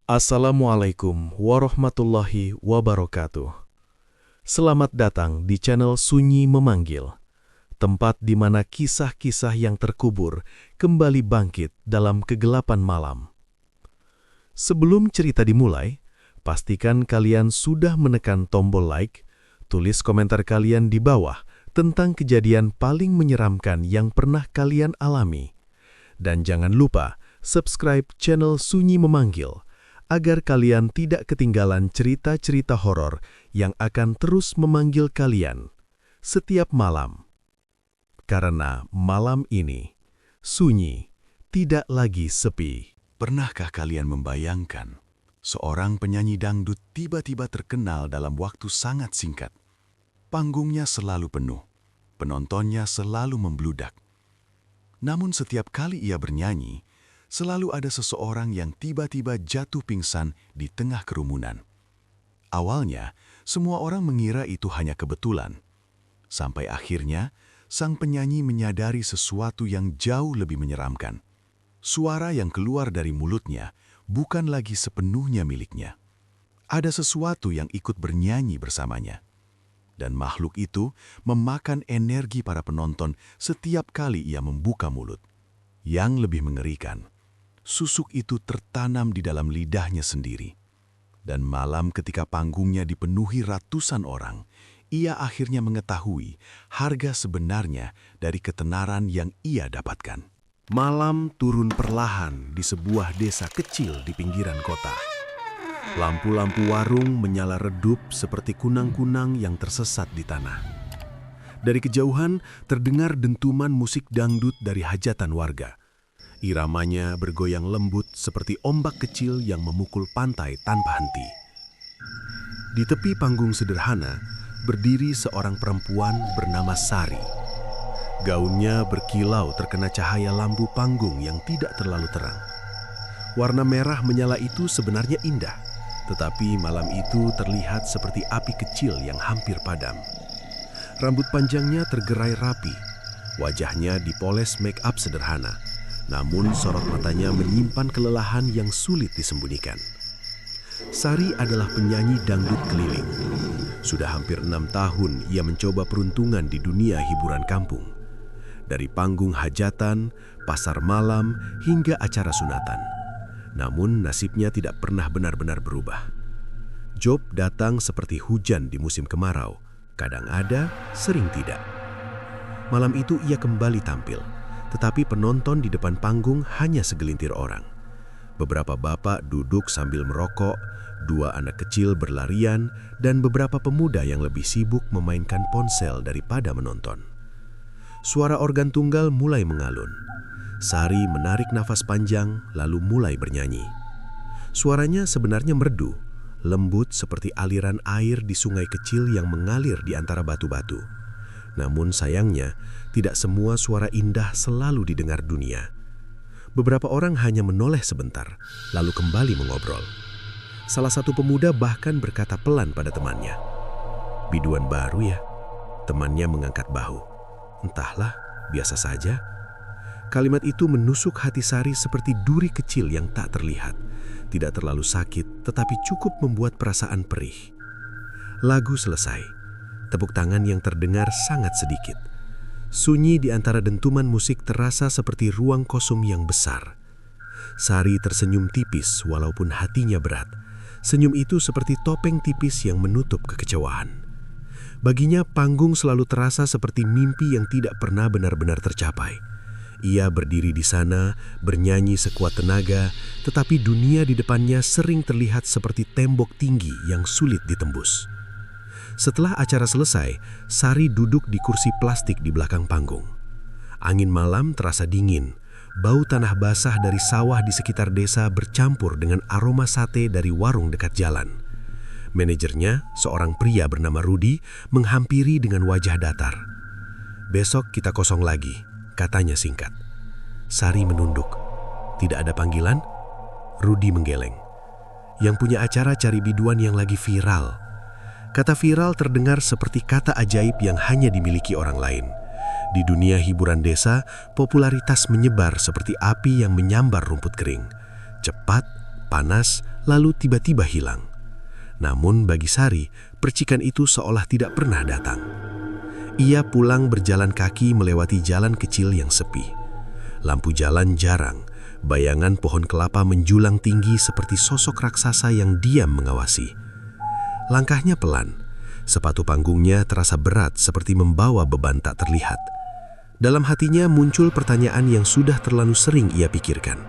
Assalamualaikum warahmatullahi wabarakatuh. Selamat datang di channel Sunyi Memanggil, tempat di mana kisah-kisah yang terkubur kembali bangkit dalam kegelapan malam. Sebelum cerita dimulai, pastikan kalian sudah menekan tombol like, tulis komentar kalian di bawah tentang kejadian paling menyeramkan yang pernah kalian alami. Dan jangan lupa subscribe channel Sunyi Memanggil, agar kalian tidak ketinggalan cerita-cerita horor yang akan terus memanggil kalian setiap malam. Karena malam ini, sunyi tidak lagi sepi. Pernahkah kalian membayangkan seorang penyanyi dangdut tiba-tiba terkenal dalam waktu sangat singkat? Panggungnya selalu penuh, penontonnya selalu membludak. Namun setiap kali ia bernyanyi, selalu ada seseorang yang tiba-tiba jatuh pingsan di tengah kerumunan. Awalnya, semua orang mengira itu hanya kebetulan. Sampai akhirnya, sang penyanyi menyadari sesuatu yang jauh lebih menyeramkan. Suara yang keluar dari mulutnya bukan lagi sepenuhnya miliknya. Ada sesuatu yang ikut bernyanyi bersamanya. Dan makhluk itu memakan energi para penonton setiap kali ia membuka mulut. Yang lebih mengerikan, susuk itu tertanam di dalam lidahnya sendiri. Dan malam ketika panggungnya dipenuhi ratusan orang, ia akhirnya mengetahui harga sebenarnya dari ketenaran yang ia dapatkan. Malam turun perlahan di sebuah desa kecil di pinggiran kota. Lampu-lampu warung menyala redup seperti kunang-kunang yang tersesat di tanah. Dari kejauhan terdengar dentuman musik dangdut dari hajatan warga. Iramanya bergoyang lembut seperti ombak kecil yang memukul pantai tanpa henti. Di tepi panggung sederhana, berdiri seorang perempuan bernama Sari. Gaunnya berkilau terkena cahaya lampu panggung yang tidak terlalu terang. Warna merah menyala itu sebenarnya indah, tetapi malam itu terlihat seperti api kecil yang hampir padam. Rambut panjangnya tergerai rapi, wajahnya dipoles make up sederhana. Namun sorot matanya menyimpan kelelahan yang sulit disembunyikan. Sari adalah penyanyi dangdut keliling. Sudah hampir 6 tahun ia mencoba peruntungan di dunia hiburan kampung. Dari panggung hajatan, pasar malam, hingga acara sunatan. Namun nasibnya tidak pernah benar-benar berubah. Job datang seperti hujan di musim kemarau. Kadang ada, sering tidak. Malam itu ia kembali tampil. Tetapi penonton di depan panggung hanya segelintir orang. Beberapa bapak duduk sambil merokok, 2 anak kecil berlarian, dan beberapa pemuda yang lebih sibuk memainkan ponsel daripada menonton. Suara organ tunggal mulai mengalun. Sari menarik nafas panjang lalu mulai bernyanyi. Suaranya sebenarnya merdu, lembut seperti aliran air di sungai kecil yang mengalir di antara batu-batu. Namun sayangnya, tidak semua suara indah selalu didengar dunia. Beberapa orang hanya menoleh sebentar, lalu kembali mengobrol. Salah satu pemuda bahkan berkata pelan pada temannya, "Biduan baru ya?" Temannya mengangkat bahu. "Entahlah, biasa saja." Kalimat itu menusuk hati Sari seperti duri kecil yang tak terlihat. Tidak terlalu sakit, tetapi cukup membuat perasaan perih. Lagu selesai. Tepuk tangan yang terdengar sangat sedikit. Sunyi di antara dentuman musik terasa seperti ruang kosong yang besar. Sari tersenyum tipis walaupun hatinya berat. Senyum itu seperti topeng tipis yang menutup kekecewaan. Baginya panggung selalu terasa seperti mimpi yang tidak pernah benar-benar tercapai. Ia berdiri di sana, bernyanyi sekuat tenaga, tetapi dunia di depannya sering terlihat seperti tembok tinggi yang sulit ditembus. Setelah acara selesai, Sari duduk di kursi plastik di belakang panggung. Angin malam terasa dingin. Bau tanah basah dari sawah di sekitar desa bercampur dengan aroma sate dari warung dekat jalan. Manajernya, seorang pria bernama Rudi, menghampiri dengan wajah datar. "Besok kita kosong lagi," katanya singkat. Sari menunduk. "Tidak ada panggilan?" Rudi menggeleng. "Yang punya acara cari biduan yang lagi viral." Kata viral terdengar seperti kata ajaib yang hanya dimiliki orang lain. Di dunia hiburan desa, popularitas menyebar seperti api yang menyambar rumput kering. Cepat, panas, lalu tiba-tiba hilang. Namun bagi Sari, percikan itu seolah tidak pernah datang. Ia pulang berjalan kaki melewati jalan kecil yang sepi. Lampu jalan jarang, bayangan pohon kelapa menjulang tinggi seperti sosok raksasa yang diam mengawasi. Langkahnya pelan, sepatu panggungnya terasa berat seperti membawa beban tak terlihat. Dalam hatinya muncul pertanyaan yang sudah terlalu sering ia pikirkan.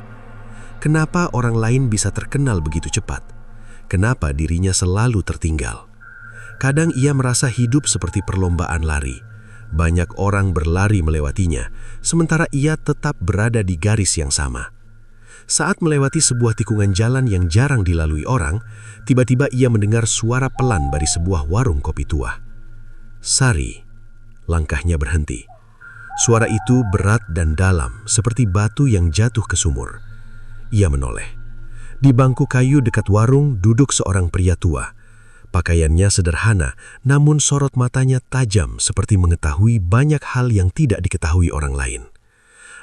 Kenapa orang lain bisa terkenal begitu cepat? Kenapa dirinya selalu tertinggal? Kadang ia merasa hidup seperti perlombaan lari. Banyak orang berlari melewatinya, sementara ia tetap berada di garis yang sama. Saat melewati sebuah tikungan jalan yang jarang dilalui orang, tiba-tiba ia mendengar suara pelan dari sebuah warung kopi tua. Sari, langkahnya berhenti. Suara itu berat dan dalam, seperti batu yang jatuh ke sumur. Ia menoleh. Di bangku kayu dekat warung duduk seorang pria tua. Pakaiannya sederhana, namun sorot matanya tajam seperti mengetahui banyak hal yang tidak diketahui orang lain.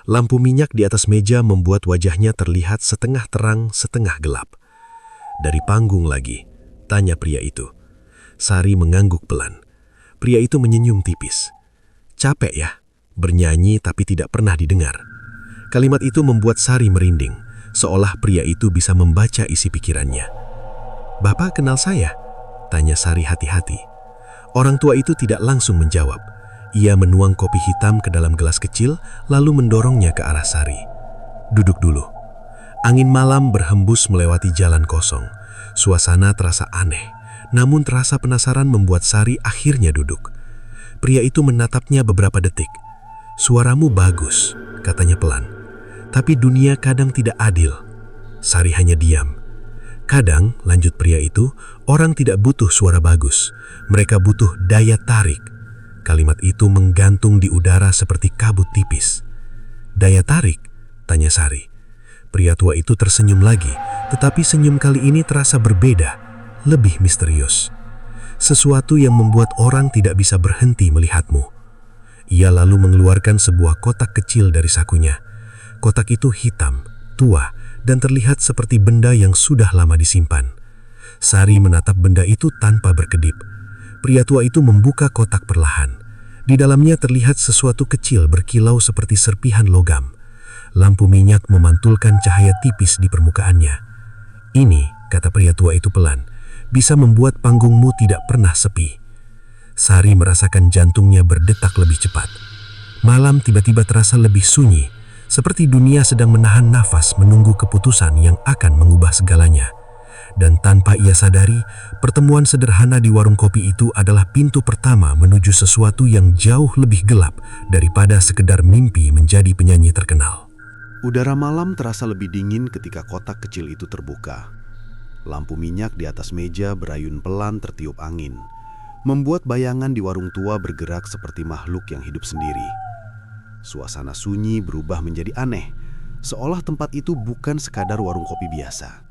Lampu minyak di atas meja membuat wajahnya terlihat setengah terang, setengah gelap. Dari panggung lagi, tanya pria itu. Sari mengangguk pelan. Pria itu menyenyum tipis. Capek ya, bernyanyi tapi tidak pernah didengar. Kalimat itu membuat Sari merinding, seolah pria itu bisa membaca isi pikirannya. Bapak kenal saya? Tanya Sari hati-hati. Orang tua itu tidak langsung menjawab. Ia menuang kopi hitam ke dalam gelas kecil, lalu mendorongnya ke arah Sari. Duduk dulu. Angin malam berhembus melewati jalan kosong. Suasana terasa aneh, namun terasa penasaran membuat Sari akhirnya duduk. Pria itu menatapnya beberapa detik. Suaramu bagus, katanya pelan. Tapi dunia kadang tidak adil. Sari hanya diam. Kadang, lanjut pria itu, orang tidak butuh suara bagus. Mereka butuh daya tarik. Kalimat itu menggantung di udara seperti kabut tipis. Daya tarik? Tanya Sari. Pria tua itu tersenyum lagi, tetapi senyum kali ini terasa berbeda, lebih misterius. Sesuatu yang membuat orang tidak bisa berhenti melihatmu. Ia lalu mengeluarkan sebuah kotak kecil dari sakunya. Kotak itu hitam, tua, dan terlihat seperti benda yang sudah lama disimpan. Sari menatap benda itu tanpa berkedip. Pria tua itu membuka kotak perlahan. Di dalamnya terlihat sesuatu kecil berkilau seperti serpihan logam. Lampu minyak memantulkan cahaya tipis di permukaannya. Ini, kata pria tua itu pelan, bisa membuat panggungmu tidak pernah sepi. Sari merasakan jantungnya berdetak lebih cepat. Malam tiba-tiba terasa lebih sunyi, seperti dunia sedang menahan nafas menunggu keputusan yang akan mengubah segalanya. Dan tanpa ia sadari, pertemuan sederhana di warung kopi itu adalah pintu pertama menuju sesuatu yang jauh lebih gelap daripada sekedar mimpi menjadi penyanyi terkenal. Udara malam terasa lebih dingin ketika kotak kecil itu terbuka. Lampu minyak di atas meja berayun pelan tertiup angin, membuat bayangan di warung tua bergerak seperti makhluk yang hidup sendiri. Suasana sunyi berubah menjadi aneh, seolah tempat itu bukan sekadar warung kopi biasa.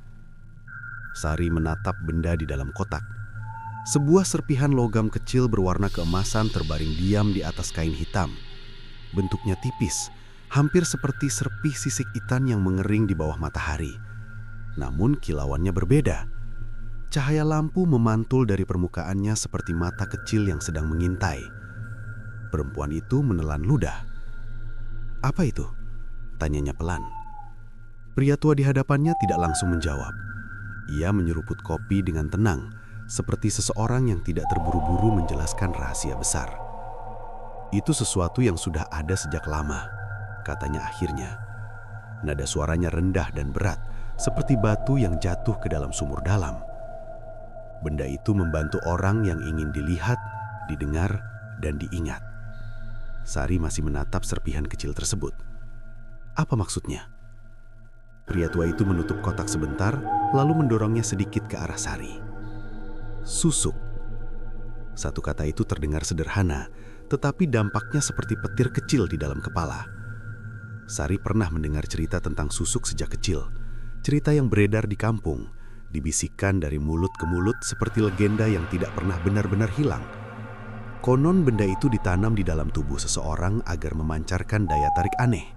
Sari menatap benda di dalam kotak. Sebuah serpihan logam kecil berwarna keemasan terbaring diam di atas kain hitam. Bentuknya tipis, hampir seperti serpih sisik ikan yang mengering di bawah matahari. Namun kilauannya berbeda. Cahaya lampu memantul dari permukaannya seperti mata kecil yang sedang mengintai. Perempuan itu menelan ludah. Apa itu? Tanyanya pelan. Pria tua di hadapannya tidak langsung menjawab. Ia menyeruput kopi dengan tenang, seperti seseorang yang tidak terburu-buru menjelaskan rahasia besar. Itu sesuatu yang sudah ada sejak lama, katanya akhirnya. Nada suaranya rendah dan berat, seperti batu yang jatuh ke dalam sumur dalam. Benda itu membantu orang yang ingin dilihat, didengar, dan diingat. Sari masih menatap serpihan kecil tersebut. Apa maksudnya? Pria tua itu menutup kotak sebentar, lalu mendorongnya sedikit ke arah Sari. Susuk. Satu kata itu terdengar sederhana, tetapi dampaknya seperti petir kecil di dalam kepala. Sari pernah mendengar cerita tentang susuk sejak kecil. Cerita yang beredar di kampung, dibisikkan dari mulut ke mulut seperti legenda yang tidak pernah benar-benar hilang. Konon benda itu ditanam di dalam tubuh seseorang agar memancarkan daya tarik aneh.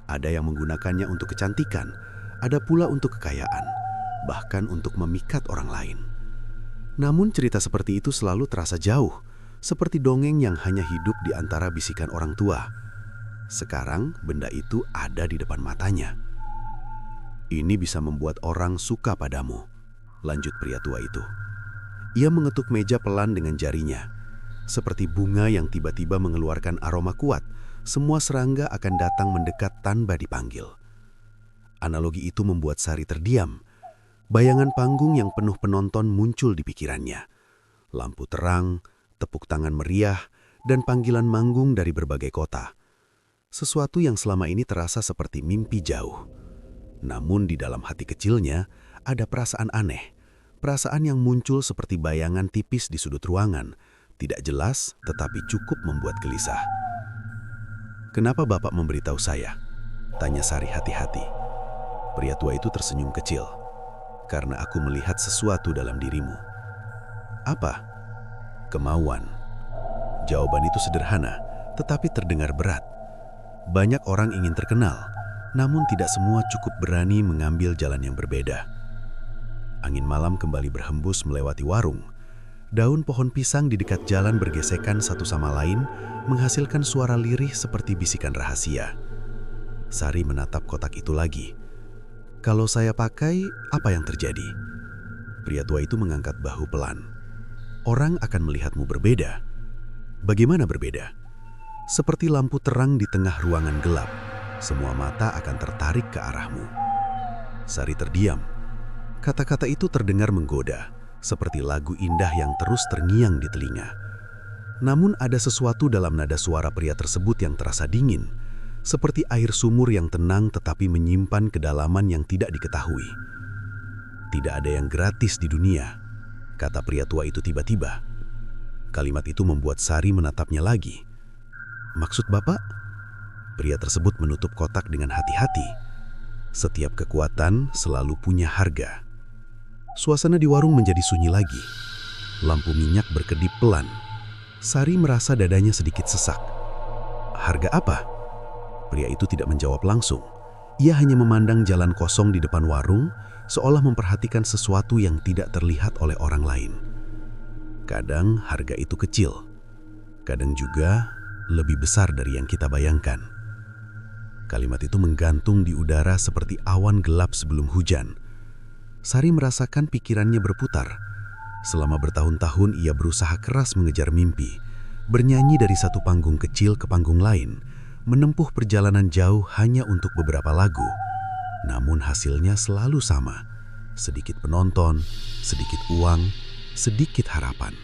Ada yang menggunakannya untuk kecantikan, ada pula untuk kekayaan. bahkan untuk memikat orang lain. Namun cerita seperti itu selalu terasa jauh, seperti dongeng yang hanya hidup di antara bisikan orang tua. Sekarang benda itu ada di depan matanya. Ini bisa membuat orang suka padamu, lanjut pria tua itu. Ia mengetuk meja pelan dengan jarinya. Seperti bunga yang tiba-tiba mengeluarkan aroma kuat, semua serangga akan datang mendekat tanpa dipanggil. Analogi itu membuat Sari terdiam. Bayangan panggung yang penuh penonton muncul di pikirannya. Lampu terang, tepuk tangan meriah, dan panggilan manggung dari berbagai kota. Sesuatu yang selama ini terasa seperti mimpi jauh. Namun di dalam hati kecilnya ada perasaan aneh. Perasaan yang muncul seperti bayangan tipis di sudut ruangan. Tidak jelas, tetapi cukup membuat gelisah. "Kenapa Bapak memberitahu saya?" tanya Sari hati-hati. Pria tua itu tersenyum kecil. "Karena aku melihat sesuatu dalam dirimu." "Apa?" "Kemauan." Jawaban itu sederhana, tetapi terdengar berat. Banyak orang ingin terkenal, namun tidak semua cukup berani mengambil jalan yang berbeda. Angin malam kembali berhembus melewati warung. Daun pohon pisang di dekat jalan bergesekan satu sama lain, menghasilkan suara lirih seperti bisikan rahasia. Sari menatap kotak itu lagi. "Kalau saya pakai, apa yang terjadi?" Pria tua itu mengangkat bahu pelan. "Orang akan melihatmu berbeda." "Bagaimana berbeda?" "Seperti lampu terang di tengah ruangan gelap. Semua mata akan tertarik ke arahmu." Sari terdiam. Kata-kata itu terdengar menggoda, seperti lagu indah yang terus terngiang di telinga. Namun ada sesuatu dalam nada suara pria tersebut yang terasa dingin, seperti air sumur yang tenang tetapi menyimpan kedalaman yang tidak diketahui. "Tidak ada yang gratis di dunia," kata pria tua itu tiba-tiba. Kalimat itu membuat Sari menatapnya lagi. "Maksud Bapak?" Pria tersebut menutup kotak dengan hati-hati. "Setiap kekuatan selalu punya harga." Suasana di warung menjadi sunyi lagi. Lampu minyak berkedip pelan. Sari merasa dadanya sedikit sesak. "Harga apa?" Pria itu tidak menjawab langsung. Ia hanya memandang jalan kosong di depan warung, seolah memperhatikan sesuatu yang tidak terlihat oleh orang lain. Kadang harga itu kecil, kadang juga lebih besar dari yang kita bayangkan. Kalimat itu menggantung di udara seperti awan gelap sebelum hujan. Sari merasakan pikirannya berputar. Selama bertahun-tahun ia berusaha keras mengejar mimpi, bernyanyi dari satu panggung kecil ke panggung lain, menempuh perjalanan jauh hanya untuk beberapa lagu. Namun hasilnya selalu sama, sedikit penonton, sedikit uang, sedikit harapan.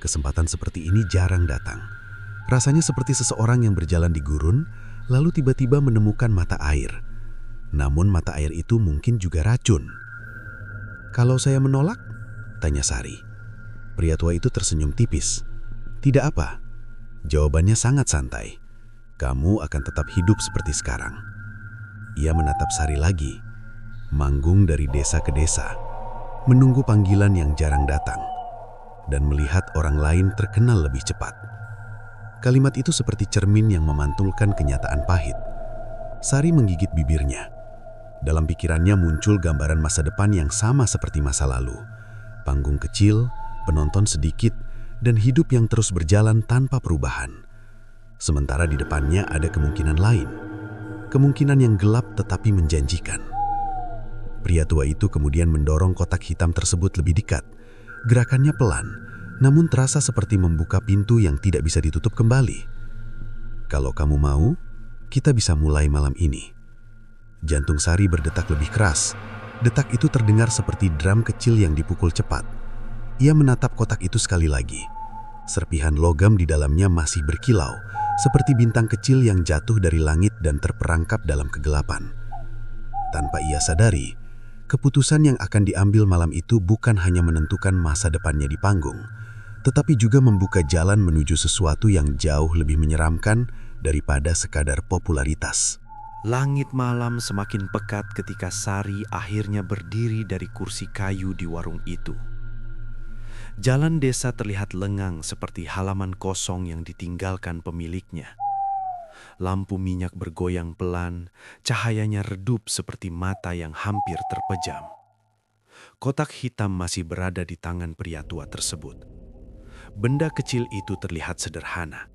Kesempatan seperti ini jarang datang. Rasanya seperti seseorang yang berjalan di gurun, lalu tiba-tiba menemukan mata air. Namun mata air itu mungkin juga racun. "Kalau saya menolak?" tanya Sari. Pria tua itu tersenyum tipis. "Tidak apa." Jawabannya sangat santai. "Kamu akan tetap hidup seperti sekarang." Ia menatap Sari lagi. Manggung dari desa ke desa, menunggu panggilan yang jarang datang, dan melihat orang lain terkenal lebih cepat. Kalimat itu seperti cermin yang memantulkan kenyataan pahit. Sari menggigit bibirnya. Dalam pikirannya muncul gambaran masa depan yang sama seperti masa lalu. Panggung kecil, penonton sedikit, dan hidup yang terus berjalan tanpa perubahan. Sementara di depannya ada kemungkinan lain. Kemungkinan yang gelap tetapi menjanjikan. Pria tua itu kemudian mendorong kotak hitam tersebut lebih dekat. Gerakannya pelan, namun terasa seperti membuka pintu yang tidak bisa ditutup kembali. "Kalau kamu mau, kita bisa mulai malam ini." Jantung Sari berdetak lebih keras. Detak itu terdengar seperti drum kecil yang dipukul cepat. Ia menatap kotak itu sekali lagi. Serpihan logam di dalamnya masih berkilau, seperti bintang kecil yang jatuh dari langit dan terperangkap dalam kegelapan. Tanpa ia sadari, keputusan yang akan diambil malam itu bukan hanya menentukan masa depannya di panggung, tetapi juga membuka jalan menuju sesuatu yang jauh lebih menyeramkan daripada sekadar popularitas. Langit malam semakin pekat ketika Sari akhirnya berdiri dari kursi kayu di warung itu. Jalan desa terlihat lengang seperti halaman kosong yang ditinggalkan pemiliknya. Lampu minyak bergoyang pelan, cahayanya redup seperti mata yang hampir terpejam. Kotak hitam masih berada di tangan pria tua tersebut. Benda kecil itu terlihat sederhana,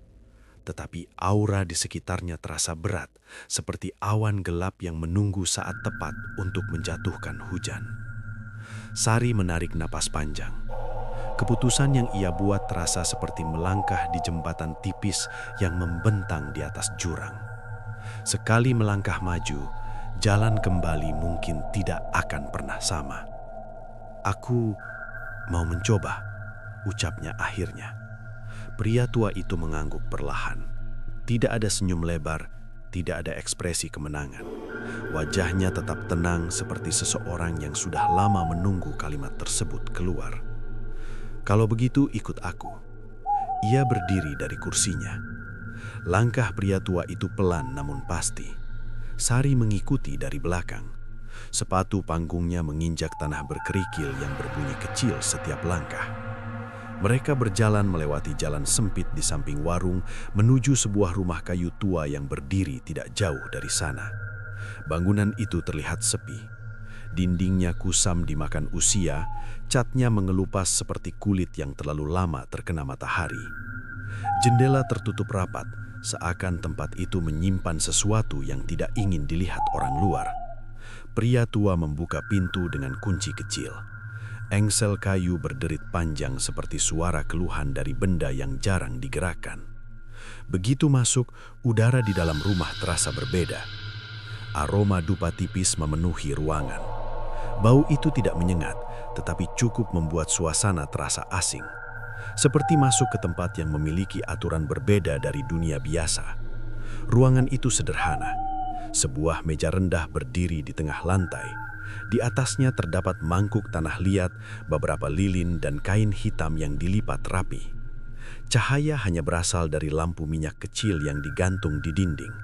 tetapi aura di sekitarnya terasa berat, seperti awan gelap yang menunggu saat tepat untuk menjatuhkan hujan. Sari menarik napas panjang. Keputusan yang ia buat terasa seperti melangkah di jembatan tipis yang membentang di atas jurang. Sekali melangkah maju, jalan kembali mungkin tidak akan pernah sama. "Aku mau mencoba," ucapnya akhirnya. Pria tua itu mengangguk perlahan. Tidak ada senyum lebar, tidak ada ekspresi kemenangan. Wajahnya tetap tenang seperti seseorang yang sudah lama menunggu kalimat tersebut keluar. "Kalau begitu ikut aku." Ia berdiri dari kursinya. Langkah pria tua itu pelan namun pasti. Sari mengikuti dari belakang. Sepatu panggungnya menginjak tanah berkerikil yang berbunyi kecil setiap langkah. Mereka berjalan melewati jalan sempit di samping warung menuju sebuah rumah kayu tua yang berdiri tidak jauh dari sana. Bangunan itu terlihat sepi. Dindingnya kusam dimakan usia, catnya mengelupas seperti kulit yang terlalu lama terkena matahari. Jendela tertutup rapat, seakan tempat itu menyimpan sesuatu yang tidak ingin dilihat orang luar. Pria tua membuka pintu dengan kunci kecil. Engsel kayu berderit panjang seperti suara keluhan dari benda yang jarang digerakkan. Begitu masuk, udara di dalam rumah terasa berbeda. Aroma dupa tipis memenuhi ruangan. Bau itu tidak menyengat, tetapi cukup membuat suasana terasa asing. Seperti masuk ke tempat yang memiliki aturan berbeda dari dunia biasa. Ruangan itu sederhana. Sebuah meja rendah berdiri di tengah lantai. Di atasnya terdapat mangkuk tanah liat, beberapa lilin dan kain hitam yang dilipat rapi. Cahaya hanya berasal dari lampu minyak kecil yang digantung di dinding.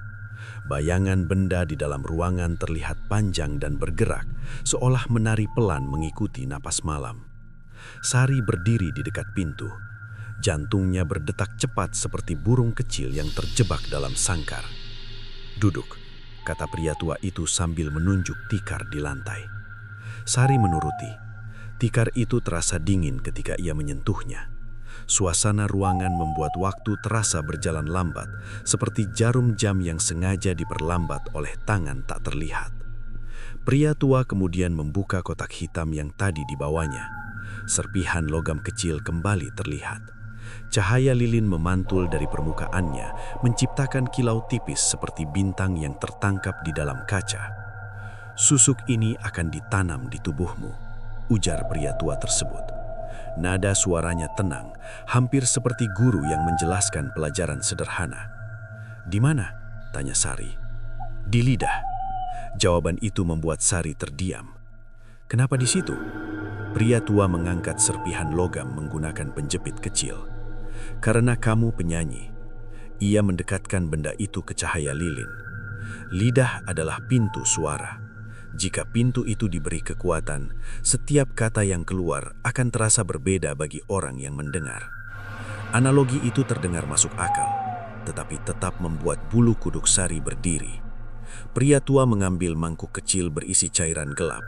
Bayangan benda di dalam ruangan terlihat panjang dan bergerak, seolah menari pelan mengikuti napas malam. Sari berdiri di dekat pintu. Jantungnya berdetak cepat seperti burung kecil yang terjebak dalam sangkar. "Duduk," kata pria tua itu sambil menunjuk tikar di lantai. Sari menuruti. Tikar itu terasa dingin ketika ia menyentuhnya. Suasana ruangan membuat waktu terasa berjalan lambat, seperti jarum jam yang sengaja diperlambat oleh tangan tak terlihat. Pria tua kemudian membuka kotak hitam yang tadi dibawanya. Serpihan logam kecil kembali terlihat. Cahaya lilin memantul dari permukaannya, menciptakan kilau tipis seperti bintang yang tertangkap di dalam kaca. "Susuk ini akan ditanam di tubuhmu," ujar pria tua tersebut. Nada suaranya tenang, hampir seperti guru yang menjelaskan pelajaran sederhana. "Di mana?" tanya Sari. "Di lidah." Jawaban itu membuat Sari terdiam. "Kenapa di situ?" Pria tua mengangkat serpihan logam menggunakan penjepit kecil. "Karena kamu penyanyi." Ia mendekatkan benda itu ke cahaya lilin. Lidah adalah pintu suara. Jika pintu itu diberi kekuatan, setiap kata yang keluar akan terasa berbeda bagi orang yang mendengar. Analogi itu terdengar masuk akal, tetapi tetap membuat bulu kuduk Sari berdiri. Pria tua mengambil mangkuk kecil berisi cairan gelap.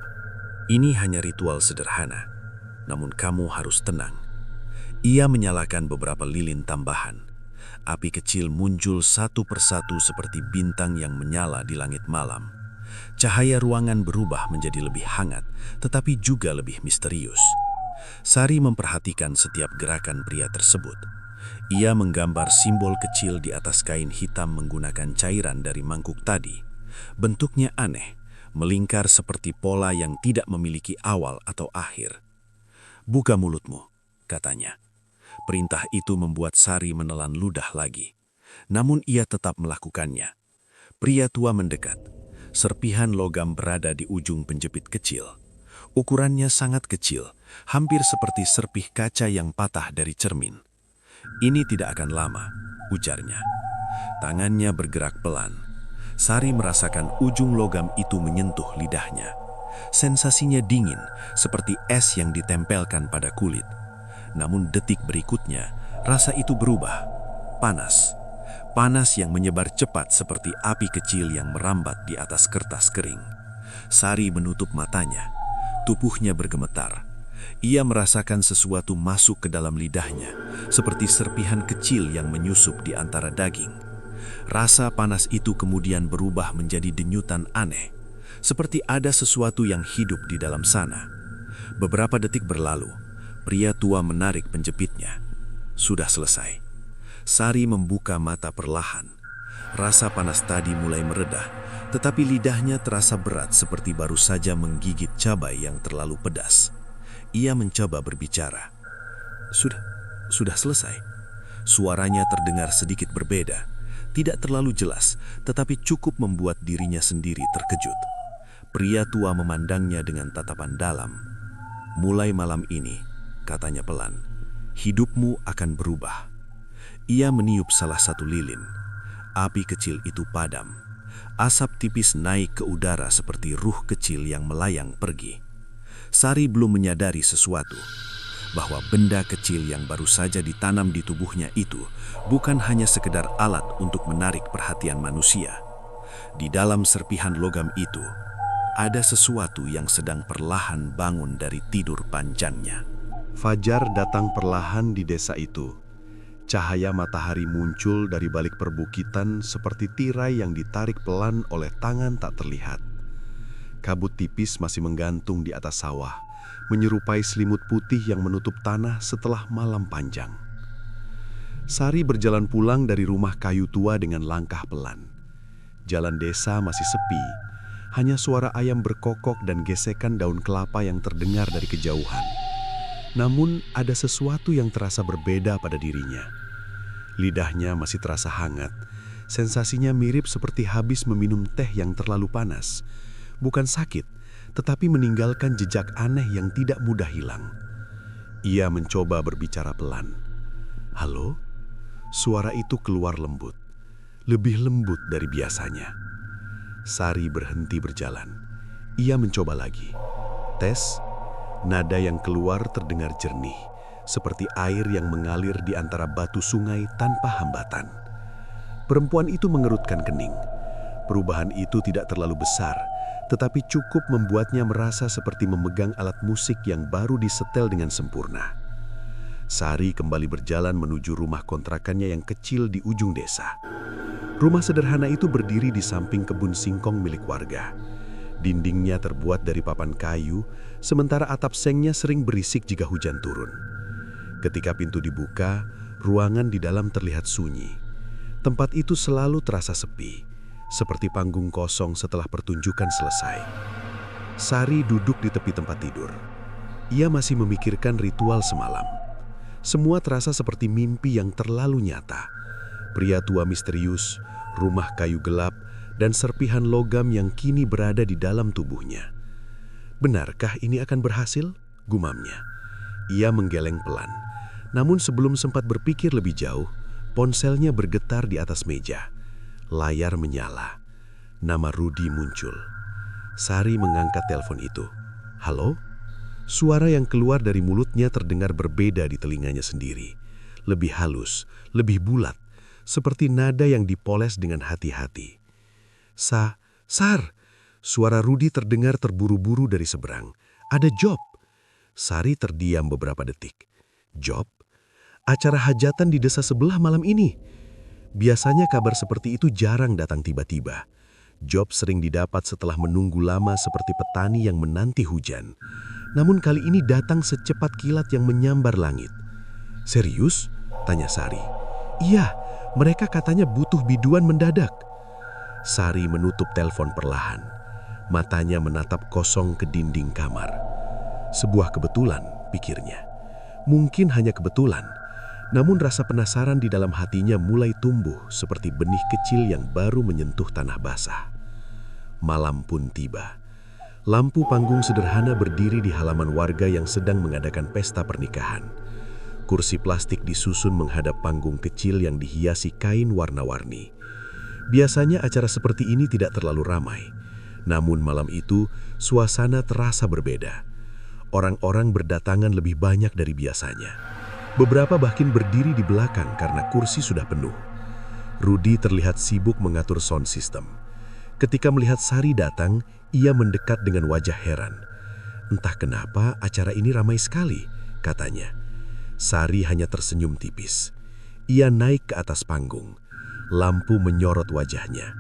"Ini hanya ritual sederhana, namun kamu harus tenang." Ia menyalakan beberapa lilin tambahan. Api kecil muncul satu persatu seperti bintang yang menyala di langit malam. Cahaya ruangan berubah menjadi lebih hangat, tetapi juga lebih misterius. Sari memperhatikan setiap gerakan pria tersebut. Ia menggambar simbol kecil di atas kain hitam menggunakan cairan dari mangkuk tadi. Bentuknya aneh, melingkar seperti pola yang tidak memiliki awal atau akhir. "Buka mulutmu," katanya. Perintah itu membuat Sari menelan ludah lagi. Namun ia tetap melakukannya. Pria tua mendekat. Serpihan logam berada di ujung penjepit kecil. Ukurannya sangat kecil, hampir seperti serpih kaca yang patah dari cermin. "Ini tidak akan lama," ujarnya. Tangannya bergerak pelan. Sari merasakan ujung logam itu menyentuh lidahnya. Sensasinya dingin, seperti es yang ditempelkan pada kulit. Namun detik berikutnya, rasa itu berubah. Panas. Panas yang menyebar cepat seperti api kecil yang merambat di atas kertas kering. Sari menutup matanya. Tubuhnya bergemetar. Ia merasakan sesuatu masuk ke dalam lidahnya, seperti serpihan kecil yang menyusup di antara daging. Rasa panas itu kemudian berubah menjadi denyutan aneh, seperti ada sesuatu yang hidup di dalam sana. Beberapa detik berlalu, pria tua menarik penjepitnya. Sudah selesai. Sari membuka mata perlahan. Rasa panas tadi mulai meredah, tetapi lidahnya terasa berat seperti baru saja menggigit cabai yang terlalu pedas. Ia mencoba berbicara. Sudah selesai. Suaranya terdengar sedikit berbeda. Tidak terlalu jelas, tetapi cukup membuat dirinya sendiri terkejut. Pria tua memandangnya dengan tatapan dalam. Mulai malam ini, katanya pelan, hidupmu akan berubah. Ia meniup salah satu lilin. Api kecil itu padam. Asap tipis naik ke udara seperti ruh kecil yang melayang pergi. Sari belum menyadari sesuatu, bahwa benda kecil yang baru saja ditanam di tubuhnya itu bukan hanya sekedar alat untuk menarik perhatian manusia. Di dalam serpihan logam itu, ada sesuatu yang sedang perlahan bangun dari tidur panjangnya. Fajar datang perlahan di desa itu. Cahaya matahari muncul dari balik perbukitan seperti tirai yang ditarik pelan oleh tangan tak terlihat. Kabut tipis masih menggantung di atas sawah, menyerupai selimut putih yang menutup tanah setelah malam panjang. Sari berjalan pulang dari rumah kayu tua dengan langkah pelan. Jalan desa masih sepi, hanya suara ayam berkokok dan gesekan daun kelapa yang terdengar dari kejauhan. Namun ada sesuatu yang terasa berbeda pada dirinya. Lidahnya masih terasa hangat, sensasinya mirip seperti habis meminum teh yang terlalu panas. Bukan sakit, tetapi meninggalkan jejak aneh yang tidak mudah hilang. Ia mencoba berbicara pelan. "Halo?" Suara itu keluar lembut, lebih lembut dari biasanya. Sari berhenti berjalan. Ia mencoba lagi. Tes. Nada yang keluar terdengar jernih, seperti air yang mengalir di antara batu sungai tanpa hambatan. Perempuan itu mengerutkan kening. Perubahan itu tidak terlalu besar, tetapi cukup membuatnya merasa seperti memegang alat musik yang baru disetel dengan sempurna. Sari kembali berjalan menuju rumah kontrakannya yang kecil di ujung desa. Rumah sederhana itu berdiri di samping kebun singkong milik warga. Dindingnya terbuat dari papan kayu, sementara atap sengnya sering berisik jika hujan turun. Ketika pintu dibuka, ruangan di dalam terlihat sunyi. Tempat itu selalu terasa sepi, seperti panggung kosong setelah pertunjukan selesai. Sari duduk di tepi tempat tidur. Ia masih memikirkan ritual semalam. Semua terasa seperti mimpi yang terlalu nyata. Pria tua misterius, rumah kayu gelap, dan serpihan logam yang kini berada di dalam tubuhnya. Benarkah ini akan berhasil? Gumamnya. Ia menggeleng pelan. Namun sebelum sempat berpikir lebih jauh, ponselnya bergetar di atas meja. Layar menyala. Nama Rudi muncul. Sari mengangkat telepon itu. "Halo?" Suara yang keluar dari mulutnya terdengar berbeda di telinganya sendiri. Lebih halus, lebih bulat, seperti nada yang dipoles dengan hati-hati. Sar!" Suara Rudi terdengar terburu-buru dari seberang. "Ada job." Sari terdiam beberapa detik. "Job? Acara hajatan di desa sebelah malam ini." Biasanya kabar seperti itu jarang datang tiba-tiba. Job sering didapat setelah menunggu lama seperti petani yang menanti hujan. Namun kali ini datang secepat kilat yang menyambar langit. "Serius?" tanya Sari. "Iya, mereka katanya butuh biduan mendadak." Sari menutup telepon perlahan. Matanya menatap kosong ke dinding kamar. Sebuah kebetulan, pikirnya. Mungkin hanya kebetulan. Namun rasa penasaran di dalam hatinya mulai tumbuh seperti benih kecil yang baru menyentuh tanah basah. Malam pun tiba. Lampu panggung sederhana berdiri di halaman warga yang sedang mengadakan pesta pernikahan. Kursi plastik disusun menghadap panggung kecil yang dihiasi kain warna-warni. Biasanya acara seperti ini tidak terlalu ramai. Namun malam itu, suasana terasa berbeda. Orang-orang berdatangan lebih banyak dari biasanya. Beberapa bahkan berdiri di belakang karena kursi sudah penuh. Rudi terlihat sibuk mengatur sound system. Ketika melihat Sari datang, ia mendekat dengan wajah heran. Entah kenapa acara ini ramai sekali, katanya. Sari hanya tersenyum tipis. Ia naik ke atas panggung. Lampu menyorot wajahnya.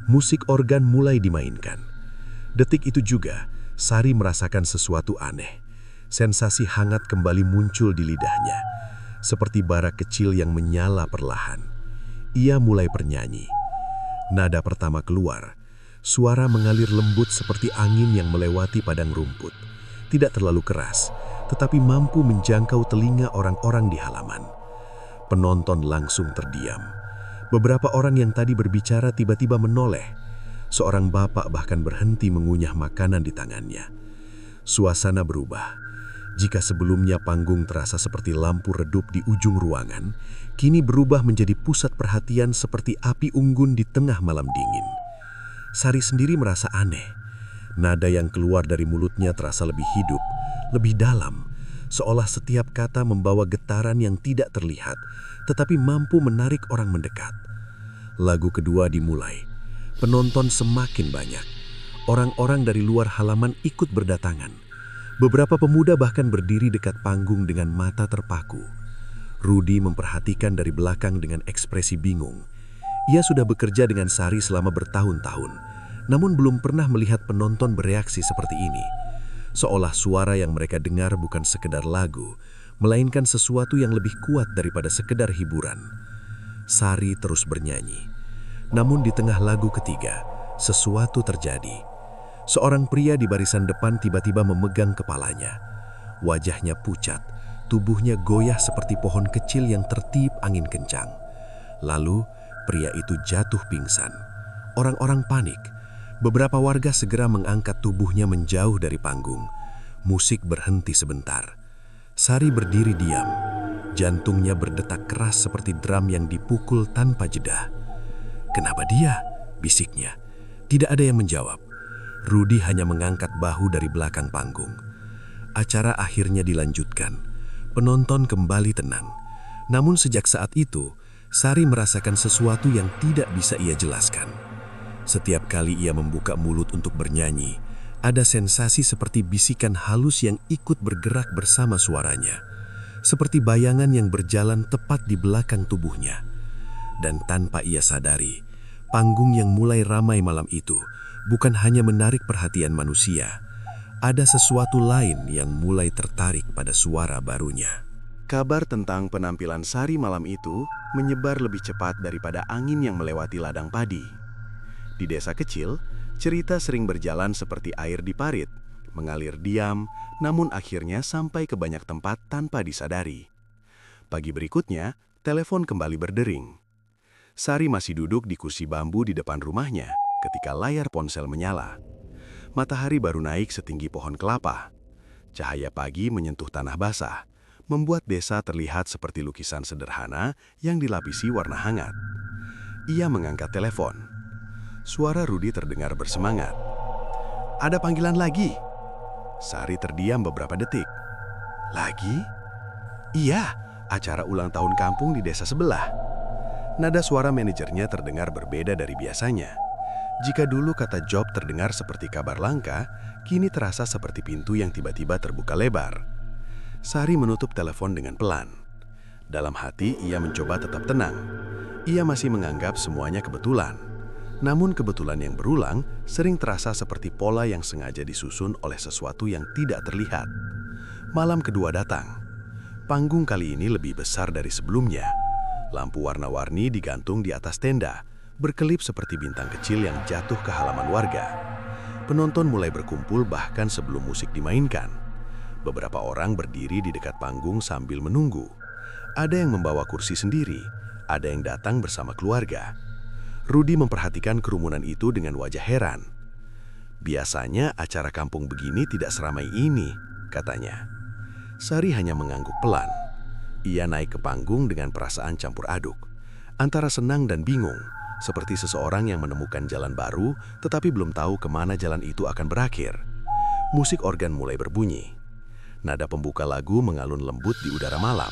Musik organ mulai dimainkan. Detik itu juga, Sari merasakan sesuatu aneh. Sensasi hangat kembali muncul di lidahnya, seperti bara kecil yang menyala perlahan. Ia mulai bernyanyi. Nada pertama keluar. Suara mengalir lembut seperti angin yang melewati padang rumput. Tidak terlalu keras, tetapi mampu menjangkau telinga orang-orang di halaman. Penonton langsung terdiam. Beberapa orang yang tadi berbicara tiba-tiba menoleh. Seorang bapak bahkan berhenti mengunyah makanan di tangannya. Suasana berubah. Jika sebelumnya panggung terasa seperti lampu redup di ujung ruangan, kini berubah menjadi pusat perhatian seperti api unggun di tengah malam dingin. Sari sendiri merasa aneh. Nada yang keluar dari mulutnya terasa lebih hidup, lebih dalam, seolah setiap kata membawa getaran yang tidak terlihat, tetapi mampu menarik orang mendekat. Lagu kedua dimulai. Penonton semakin banyak. Orang-orang dari luar halaman ikut berdatangan. Beberapa pemuda bahkan berdiri dekat panggung dengan mata terpaku. Rudy memperhatikan dari belakang dengan ekspresi bingung. Ia sudah bekerja dengan Sari selama bertahun-tahun, namun belum pernah melihat penonton bereaksi seperti ini. Seolah suara yang mereka dengar bukan sekedar lagu, melainkan sesuatu yang lebih kuat daripada sekedar hiburan. Sari terus bernyanyi. Namun di tengah lagu ketiga, sesuatu terjadi. Seorang pria di barisan depan tiba-tiba memegang kepalanya. Wajahnya pucat, tubuhnya goyah seperti pohon kecil yang tertiup angin kencang. Lalu, pria itu jatuh pingsan. Orang-orang panik. Beberapa warga segera mengangkat tubuhnya menjauh dari panggung. Musik berhenti sebentar. Sari berdiri diam. Jantungnya berdetak keras seperti drum yang dipukul tanpa jeda. "Kenapa dia?" bisiknya. Tidak ada yang menjawab. Rudy hanya mengangkat bahu dari belakang panggung. Acara akhirnya dilanjutkan. Penonton kembali tenang. Namun sejak saat itu, Sari merasakan sesuatu yang tidak bisa ia jelaskan. Setiap kali ia membuka mulut untuk bernyanyi, ada sensasi seperti bisikan halus yang ikut bergerak bersama suaranya. Seperti bayangan yang berjalan tepat di belakang tubuhnya. Dan tanpa ia sadari, panggung yang mulai ramai malam itu bukan hanya menarik perhatian manusia. Ada sesuatu lain yang mulai tertarik pada suara barunya. Kabar tentang penampilan Sari malam itu menyebar lebih cepat daripada angin yang melewati ladang padi. Di desa kecil, cerita sering berjalan seperti air di parit, mengalir diam, namun akhirnya sampai ke banyak tempat tanpa disadari. Pagi berikutnya, telepon kembali berdering. Sari masih duduk di kursi bambu di depan rumahnya ketika layar ponsel menyala. Matahari baru naik setinggi pohon kelapa. Cahaya pagi menyentuh tanah basah, membuat desa terlihat seperti lukisan sederhana yang dilapisi warna hangat. Ia mengangkat telepon. Suara Rudy terdengar bersemangat. "Ada panggilan lagi." Sari terdiam beberapa detik. "Lagi?" "Iya, acara ulang tahun kampung di desa sebelah." Nada suara manajernya terdengar berbeda dari biasanya. Jika dulu kata job terdengar seperti kabar langka, kini terasa seperti pintu yang tiba-tiba terbuka lebar. Sari menutup telepon dengan pelan. Dalam hati, ia mencoba tetap tenang. Ia masih menganggap semuanya kebetulan. Namun kebetulan yang berulang sering terasa seperti pola yang sengaja disusun oleh sesuatu yang tidak terlihat. Malam kedua datang. Panggung kali ini lebih besar dari sebelumnya. Lampu warna-warni digantung di atas tenda, berkelip seperti bintang kecil yang jatuh ke halaman warga. Penonton mulai berkumpul bahkan sebelum musik dimainkan. Beberapa orang berdiri di dekat panggung sambil menunggu. Ada yang membawa kursi sendiri, ada yang datang bersama keluarga. Rudy memperhatikan kerumunan itu dengan wajah heran. "Biasanya acara kampung begini tidak seramai ini," katanya. Sari hanya mengangguk pelan. Ia naik ke panggung dengan perasaan campur aduk, antara senang dan bingung, seperti seseorang yang menemukan jalan baru tetapi belum tahu kemana jalan itu akan berakhir. Musik organ mulai berbunyi. Nada pembuka lagu mengalun lembut di udara malam.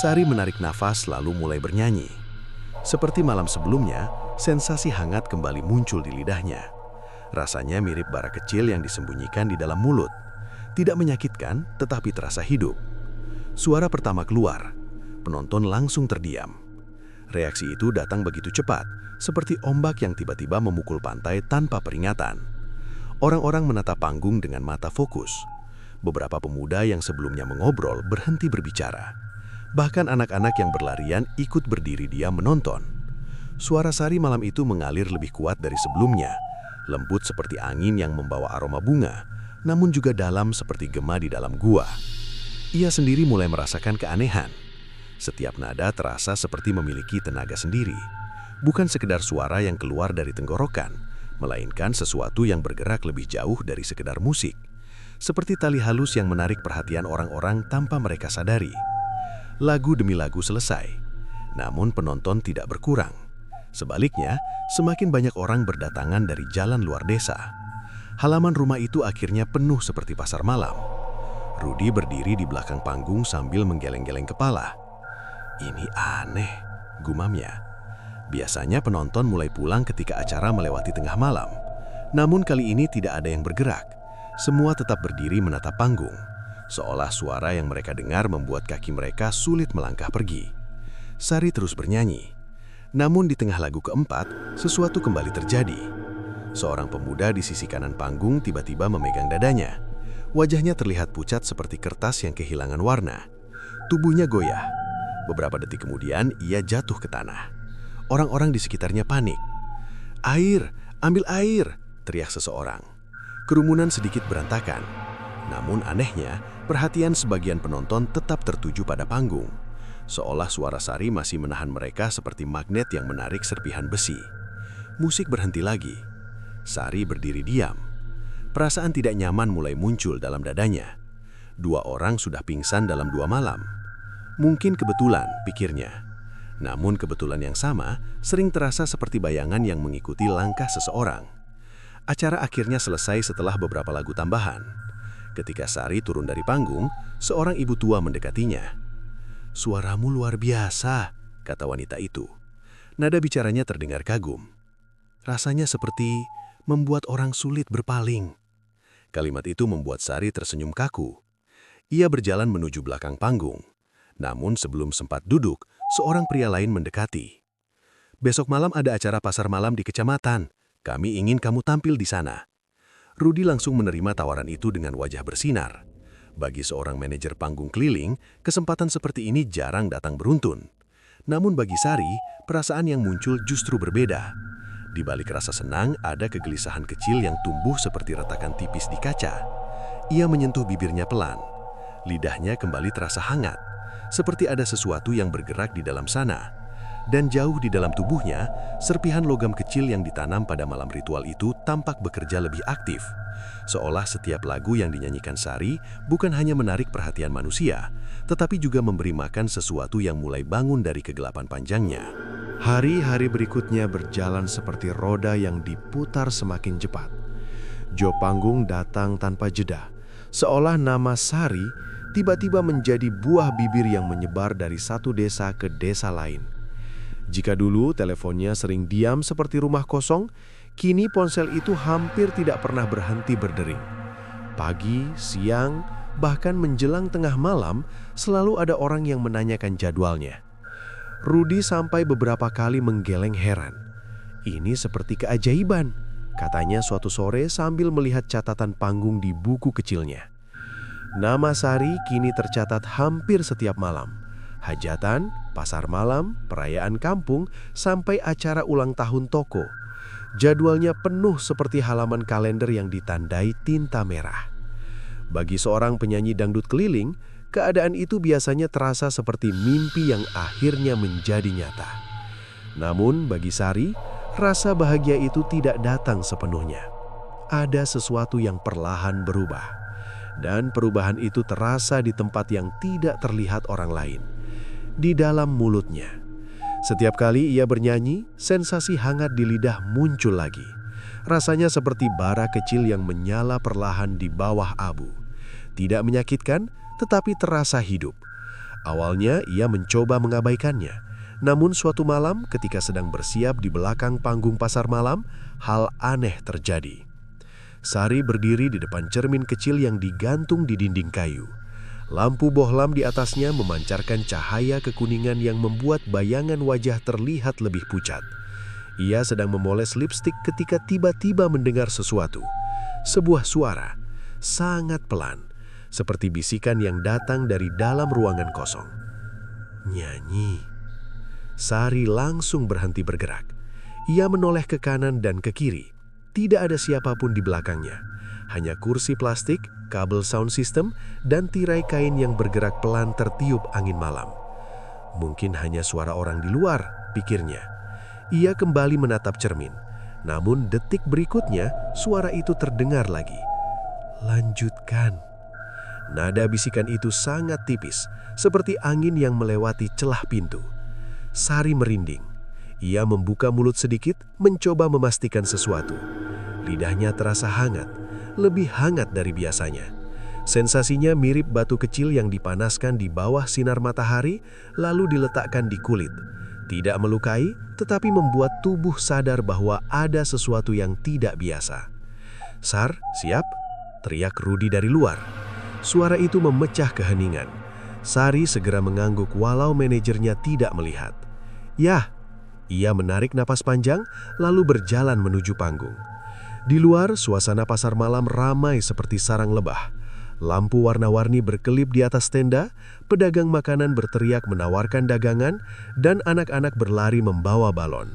Sari menarik nafas lalu mulai bernyanyi. Seperti malam sebelumnya, sensasi hangat kembali muncul di lidahnya. Rasanya mirip bara kecil yang disembunyikan di dalam mulut. Tidak menyakitkan, tetapi terasa hidup. Suara pertama keluar. Penonton langsung terdiam. Reaksi itu datang begitu cepat, seperti ombak yang tiba-tiba memukul pantai tanpa peringatan. Orang-orang menatap panggung dengan mata fokus. Beberapa pemuda yang sebelumnya mengobrol berhenti berbicara. Bahkan anak-anak yang berlarian ikut berdiri diam menonton. Suara Sari malam itu mengalir lebih kuat dari sebelumnya, lembut seperti angin yang membawa aroma bunga, namun juga dalam seperti gema di dalam gua. Ia sendiri mulai merasakan keanehan. Setiap nada terasa seperti memiliki tenaga sendiri. Bukan sekedar suara yang keluar dari tenggorokan, melainkan sesuatu yang bergerak lebih jauh dari sekedar musik. Seperti tali halus yang menarik perhatian orang-orang tanpa mereka sadari. Lagu demi lagu selesai, namun penonton tidak berkurang. Sebaliknya, semakin banyak orang berdatangan dari jalan luar desa. Halaman rumah itu akhirnya penuh seperti pasar malam. Rudi berdiri di belakang panggung sambil menggeleng-geleng kepala. "Ini aneh," gumamnya. Biasanya penonton mulai pulang ketika acara melewati tengah malam. Namun kali ini tidak ada yang bergerak. Semua tetap berdiri menatap panggung, seolah suara yang mereka dengar membuat kaki mereka sulit melangkah pergi. Sari terus bernyanyi. Namun di tengah lagu keempat, sesuatu kembali terjadi. Seorang pemuda di sisi kanan panggung tiba-tiba memegang dadanya. Wajahnya terlihat pucat seperti kertas yang kehilangan warna. Tubuhnya goyah. Beberapa detik kemudian, ia jatuh ke tanah. Orang-orang di sekitarnya panik. "Air! Ambil air!" teriak seseorang. Kerumunan sedikit berantakan. Namun anehnya, perhatian sebagian penonton tetap tertuju pada panggung. Seolah suara Sari masih menahan mereka seperti magnet yang menarik serpihan besi. Musik berhenti lagi. Sari berdiri diam. Perasaan tidak nyaman mulai muncul dalam dadanya. 2 orang sudah pingsan dalam 2 malam. Mungkin kebetulan, pikirnya. Namun kebetulan yang sama sering terasa seperti bayangan yang mengikuti langkah seseorang. Acara akhirnya selesai setelah beberapa lagu tambahan. Ketika Sari turun dari panggung, seorang ibu tua mendekatinya. "Suaramu luar biasa," kata wanita itu. Nada bicaranya terdengar kagum. Rasanya seperti membuat orang sulit berpaling. Kalimat itu membuat Sari tersenyum kaku. Ia berjalan menuju belakang panggung. Namun sebelum sempat duduk, seorang pria lain mendekati. "Besok malam ada acara pasar malam di kecamatan. Kami ingin kamu tampil di sana." Rudi langsung menerima tawaran itu dengan wajah bersinar. Bagi seorang manajer panggung keliling, kesempatan seperti ini jarang datang beruntun. Namun bagi Sari, perasaan yang muncul justru berbeda. Di balik rasa senang, ada kegelisahan kecil yang tumbuh seperti retakan tipis di kaca. Ia menyentuh bibirnya pelan. Lidahnya kembali terasa hangat, seperti ada sesuatu yang bergerak di dalam sana. Dan jauh di dalam tubuhnya, serpihan logam kecil yang ditanam pada malam ritual itu tampak bekerja lebih aktif. Seolah setiap lagu yang dinyanyikan Sari bukan hanya menarik perhatian manusia, tetapi juga memberi makan sesuatu yang mulai bangun dari kegelapan panjangnya. Hari-hari berikutnya berjalan seperti roda yang diputar semakin cepat. Jo panggung datang tanpa jeda, seolah nama Sari tiba-tiba menjadi buah bibir yang menyebar dari satu desa ke desa lain. Jika dulu teleponnya sering diam seperti rumah kosong, kini ponsel itu hampir tidak pernah berhenti berdering. Pagi, siang, bahkan menjelang tengah malam, selalu ada orang yang menanyakan jadwalnya. Rudi sampai beberapa kali menggeleng heran. "Ini seperti keajaiban," katanya suatu sore sambil melihat catatan panggung di buku kecilnya. Nama Sari kini tercatat hampir setiap malam. Hajatan, pasar malam, perayaan kampung, sampai acara ulang tahun toko. Jadwalnya penuh seperti halaman kalender yang ditandai tinta merah. Bagi seorang penyanyi dangdut keliling, keadaan itu biasanya terasa seperti mimpi yang akhirnya menjadi nyata. Namun bagi Sari, rasa bahagia itu tidak datang sepenuhnya. Ada sesuatu yang perlahan berubah. Dan perubahan itu terasa di tempat yang tidak terlihat orang lain. Di dalam mulutnya. Setiap kali ia bernyanyi, sensasi hangat di lidah muncul lagi. Rasanya seperti bara kecil yang menyala perlahan di bawah abu. Tidak menyakitkan, tetapi terasa hidup. Awalnya ia mencoba mengabaikannya. Namun suatu malam ketika sedang bersiap di belakang panggung pasar malam, hal aneh terjadi. Sari berdiri di depan cermin kecil yang digantung di dinding kayu. Lampu bohlam di atasnya memancarkan cahaya kekuningan yang membuat bayangan wajah terlihat lebih pucat. Ia sedang memoles lipstik ketika tiba-tiba mendengar sesuatu. Sebuah suara, sangat pelan, seperti bisikan yang datang dari dalam ruangan kosong. Nyanyi. Sari langsung berhenti bergerak. Ia menoleh ke kanan dan ke kiri. Tidak ada siapapun di belakangnya. Hanya kursi plastik, kabel sound system, dan tirai kain yang bergerak pelan tertiup angin malam. Mungkin hanya suara orang di luar, pikirnya. Ia kembali menatap cermin. Namun detik berikutnya, suara itu terdengar lagi. Lanjutkan. Nada bisikan itu sangat tipis, seperti angin yang melewati celah pintu. Sari merinding. Ia membuka mulut sedikit, mencoba memastikan sesuatu. Lidahnya terasa hangat, lebih hangat dari biasanya. Sensasinya mirip batu kecil yang dipanaskan di bawah sinar matahari, lalu diletakkan di kulit. Tidak melukai, tetapi membuat tubuh sadar bahwa ada sesuatu yang tidak biasa. "Sar, siap?" teriak Rudi dari luar. Suara itu memecah keheningan. Sari segera mengangguk walau manajernya tidak melihat. "Yah." Ia menarik napas panjang, lalu berjalan menuju panggung. Di luar, suasana pasar malam ramai seperti sarang lebah. Lampu warna-warni berkelip di atas tenda, pedagang makanan berteriak menawarkan dagangan, dan anak-anak berlari membawa balon.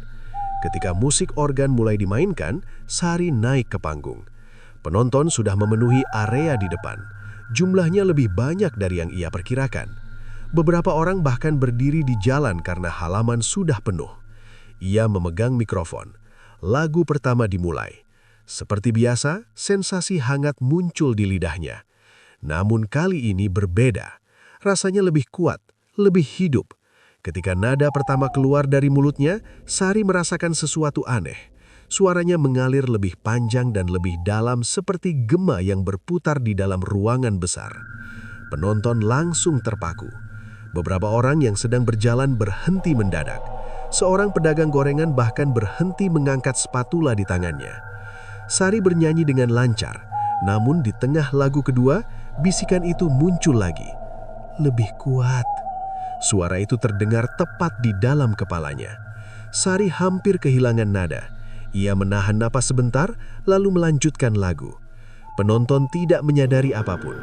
Ketika musik organ mulai dimainkan, Sari naik ke panggung. Penonton sudah memenuhi area di depan. Jumlahnya lebih banyak dari yang ia perkirakan. Beberapa orang bahkan berdiri di jalan karena halaman sudah penuh. Ia memegang mikrofon. Lagu pertama dimulai. Seperti biasa, sensasi hangat muncul di lidahnya. Namun kali ini berbeda. Rasanya lebih kuat, lebih hidup. Ketika nada pertama keluar dari mulutnya, Sari merasakan sesuatu aneh. Suaranya mengalir lebih panjang dan lebih dalam seperti gema yang berputar di dalam ruangan besar. Penonton langsung terpaku. Beberapa orang yang sedang berjalan berhenti mendadak. Seorang pedagang gorengan bahkan berhenti mengangkat spatula di tangannya. Sari bernyanyi dengan lancar, namun di tengah lagu kedua, bisikan itu muncul lagi. Lebih kuat. Suara itu terdengar tepat di dalam kepalanya. Sari hampir kehilangan nada. Ia menahan napas sebentar, lalu melanjutkan lagu. Penonton tidak menyadari apapun.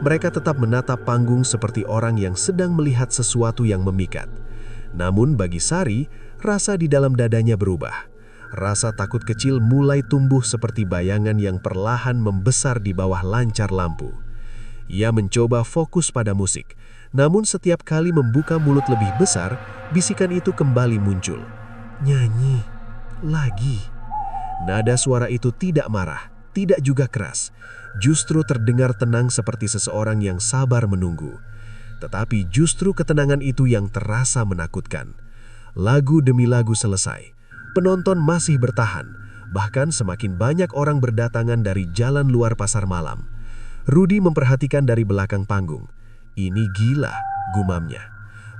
Mereka tetap menatap panggung seperti orang yang sedang melihat sesuatu yang memikat. Namun bagi Sari, rasa di dalam dadanya berubah. Rasa takut kecil mulai tumbuh seperti bayangan yang perlahan membesar di bawah lancar lampu. Ia mencoba fokus pada musik, namun setiap kali membuka mulut lebih besar, bisikan itu kembali muncul. Nyanyi lagi. Nada suara itu tidak marah, tidak juga keras. Justru terdengar tenang seperti seseorang yang sabar menunggu. Tetapi justru ketenangan itu yang terasa menakutkan. Lagu demi lagu selesai. Penonton masih bertahan, bahkan semakin banyak orang berdatangan dari jalan luar pasar malam. Rudi memperhatikan dari belakang panggung. "Ini gila," gumamnya.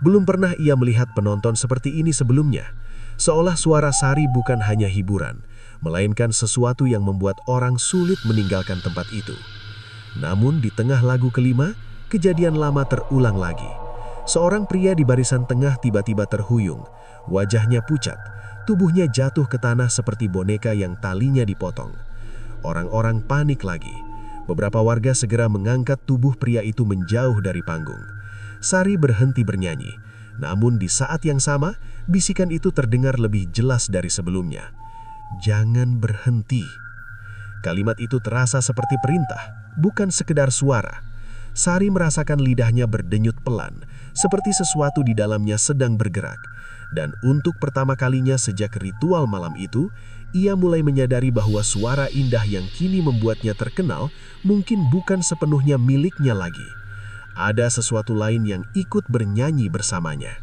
Belum pernah ia melihat penonton seperti ini sebelumnya. Seolah suara Sari bukan hanya hiburan, melainkan sesuatu yang membuat orang sulit meninggalkan tempat itu. Namun di tengah lagu kelima, kejadian lama terulang lagi. Seorang pria di barisan tengah tiba-tiba terhuyung. Wajahnya pucat. Tubuhnya jatuh ke tanah seperti boneka yang talinya dipotong. Orang-orang panik lagi. Beberapa warga segera mengangkat tubuh pria itu menjauh dari panggung. Sari berhenti bernyanyi. Namun di saat yang sama, bisikan itu terdengar lebih jelas dari sebelumnya. "Jangan berhenti." Kalimat itu terasa seperti perintah, bukan sekedar suara. Sari merasakan lidahnya berdenyut pelan, seperti sesuatu di dalamnya sedang bergerak. Dan untuk pertama kalinya sejak ritual malam itu, ia mulai menyadari bahwa suara indah yang kini membuatnya terkenal mungkin bukan sepenuhnya miliknya lagi. Ada sesuatu lain yang ikut bernyanyi bersamanya.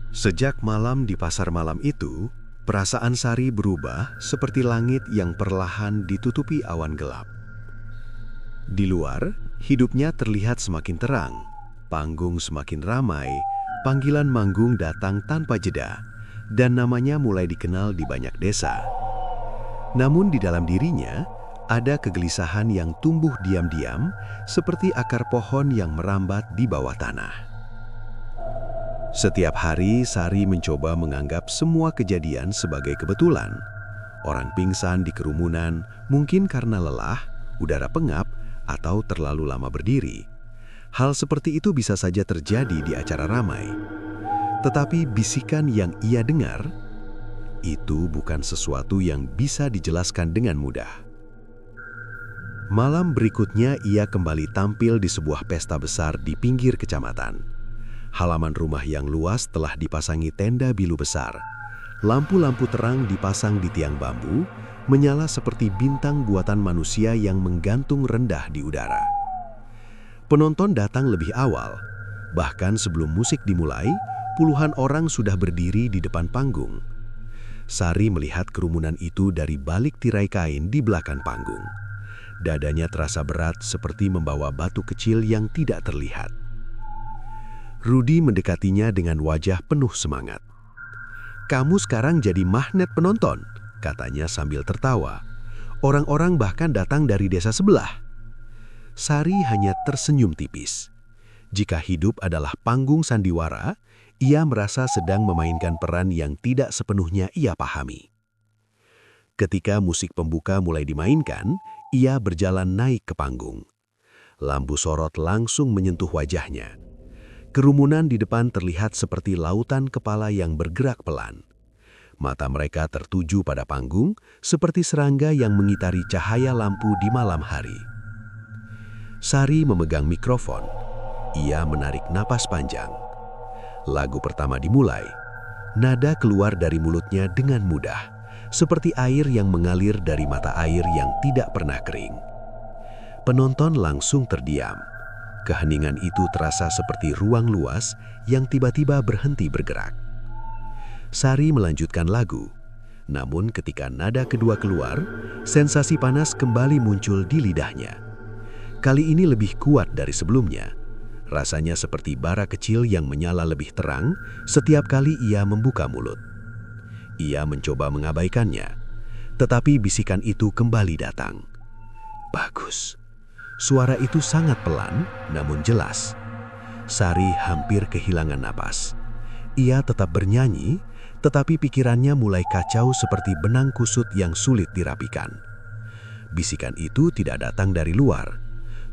Sejak malam di pasar malam itu, perasaan Sari berubah seperti langit yang perlahan ditutupi awan gelap. Di luar, hidupnya terlihat semakin terang, panggung semakin ramai, panggilan manggung datang tanpa jeda, dan namanya mulai dikenal di banyak desa. Namun di dalam dirinya, Ada kegelisahan yang tumbuh diam-diam, seperti akar pohon yang merambat di bawah tanah. Setiap hari, Sari mencoba menganggap semua kejadian sebagai kebetulan. Orang pingsan di kerumunan, mungkin karena lelah, udara pengap, atau terlalu lama berdiri. Hal seperti itu bisa saja terjadi di acara ramai. Tetapi bisikan yang ia dengar, itu bukan sesuatu yang bisa dijelaskan dengan mudah. Malam berikutnya ia kembali tampil di sebuah pesta besar di pinggir kecamatan. Halaman rumah yang luas telah dipasangi tenda bilu besar. Lampu-lampu terang dipasang di tiang bambu, menyala seperti bintang buatan manusia yang menggantung rendah di udara. Penonton datang lebih awal. Bahkan sebelum musik dimulai, puluhan orang sudah berdiri di depan panggung. Sari melihat kerumunan itu dari balik tirai kain di belakang panggung. Dadanya terasa berat seperti membawa batu kecil yang tidak terlihat. Rudi mendekatinya dengan wajah penuh semangat. "Kamu sekarang jadi magnet penonton," katanya sambil tertawa. "Orang-orang bahkan datang dari desa sebelah." Sari hanya tersenyum tipis. Jika hidup adalah panggung sandiwara, ia merasa sedang memainkan peran yang tidak sepenuhnya ia pahami. Ketika musik pembuka mulai dimainkan, ia berjalan naik ke panggung. Lampu sorot langsung menyentuh wajahnya. Kerumunan di depan terlihat seperti lautan kepala yang bergerak pelan. Mata mereka tertuju pada panggung, seperti serangga yang mengitari cahaya lampu di malam hari. Sari memegang mikrofon. Ia menarik napas panjang. Lagu pertama dimulai. Nada keluar dari mulutnya dengan mudah, seperti air yang mengalir dari mata air yang tidak pernah kering. Penonton langsung terdiam. Keheningan itu terasa seperti ruang luas yang tiba-tiba berhenti bergerak. Sari melanjutkan lagu. Namun ketika nada kedua keluar, sensasi panas kembali muncul di lidahnya. Kali ini lebih kuat dari sebelumnya. Rasanya seperti bara kecil yang menyala lebih terang setiap kali ia membuka mulut. Ia mencoba mengabaikannya, tetapi bisikan itu kembali datang. Bagus. Suara itu sangat pelan, namun jelas. Sari hampir kehilangan napas. Ia tetap bernyanyi, tetapi pikirannya mulai kacau seperti benang kusut yang sulit dirapikan. Bisikan itu tidak datang dari luar.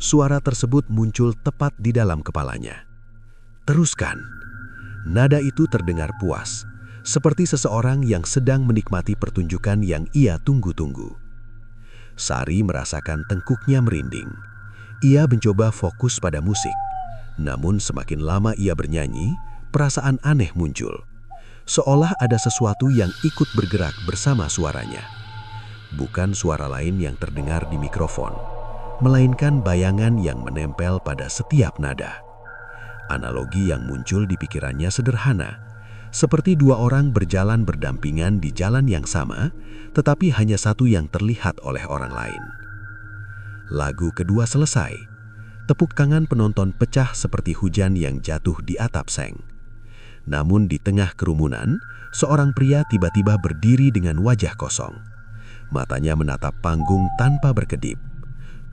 Suara tersebut muncul tepat di dalam kepalanya. "Teruskan." Nada itu terdengar puas, seperti seseorang yang sedang menikmati pertunjukan yang ia tunggu-tunggu. Sari merasakan tengkuknya merinding. Ia mencoba fokus pada musik. Namun semakin lama ia bernyanyi, perasaan aneh muncul. Seolah ada sesuatu yang ikut bergerak bersama suaranya. Bukan suara lain yang terdengar di mikrofon, melainkan bayangan yang menempel pada setiap nada. Analogi yang muncul di pikirannya sederhana, seperti dua orang berjalan berdampingan di jalan yang sama, tetapi hanya satu yang terlihat oleh orang lain. Lagu kedua selesai. Tepuk tangan penonton pecah seperti hujan yang jatuh di atap seng. Namun di tengah kerumunan, seorang pria tiba-tiba berdiri dengan wajah kosong. Matanya menatap panggung tanpa berkedip.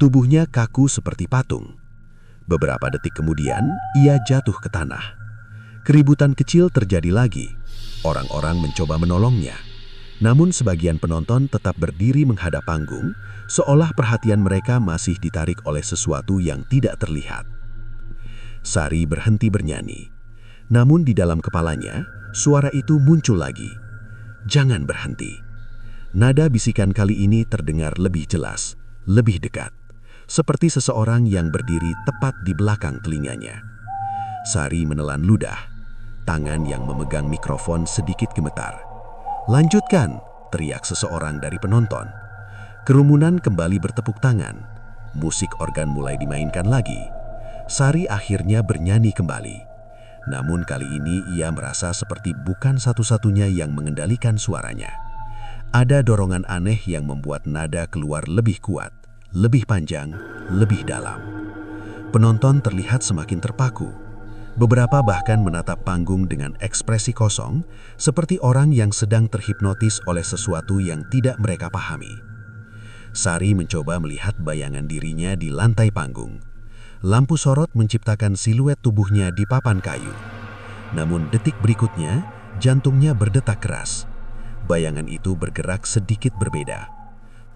Tubuhnya kaku seperti patung. Beberapa detik kemudian, ia jatuh ke tanah. Keributan kecil terjadi lagi. Orang-orang mencoba menolongnya. Namun sebagian penonton tetap berdiri menghadap panggung, seolah perhatian mereka masih ditarik oleh sesuatu yang tidak terlihat. Sari berhenti bernyanyi. Namun di dalam kepalanya, suara itu muncul lagi. "Jangan berhenti." Nada bisikan kali ini terdengar lebih jelas, lebih dekat, seperti seseorang yang berdiri tepat di belakang telinganya. Sari menelan ludah. Tangan yang memegang mikrofon sedikit gemetar. "Lanjutkan," teriak seseorang dari penonton. Kerumunan kembali bertepuk tangan. Musik organ mulai dimainkan lagi. Sari akhirnya bernyanyi kembali. Namun kali ini ia merasa seperti bukan satu-satunya yang mengendalikan suaranya. Ada dorongan aneh yang membuat nada keluar lebih kuat, lebih panjang, lebih dalam. Penonton terlihat semakin terpaku. Beberapa bahkan menatap panggung dengan ekspresi kosong, seperti orang yang sedang terhipnotis oleh sesuatu yang tidak mereka pahami. Sari mencoba melihat bayangan dirinya di lantai panggung. Lampu sorot menciptakan siluet tubuhnya di papan kayu. Namun detik berikutnya, jantungnya berdetak keras. Bayangan itu bergerak sedikit berbeda.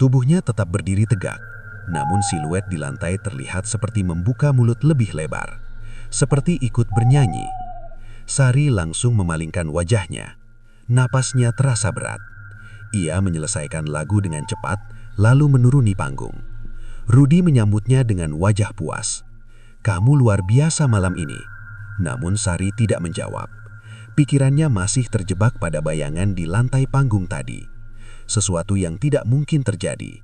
Tubuhnya tetap berdiri tegak, namun siluet di lantai terlihat seperti membuka mulut lebih lebar, seperti ikut bernyanyi. Sari langsung memalingkan wajahnya. Napasnya terasa berat. Ia menyelesaikan lagu dengan cepat, lalu menuruni panggung. Rudy menyambutnya dengan wajah puas. "Kamu luar biasa malam ini." Namun Sari tidak menjawab. Pikirannya masih terjebak pada bayangan di lantai panggung tadi. Sesuatu yang tidak mungkin terjadi.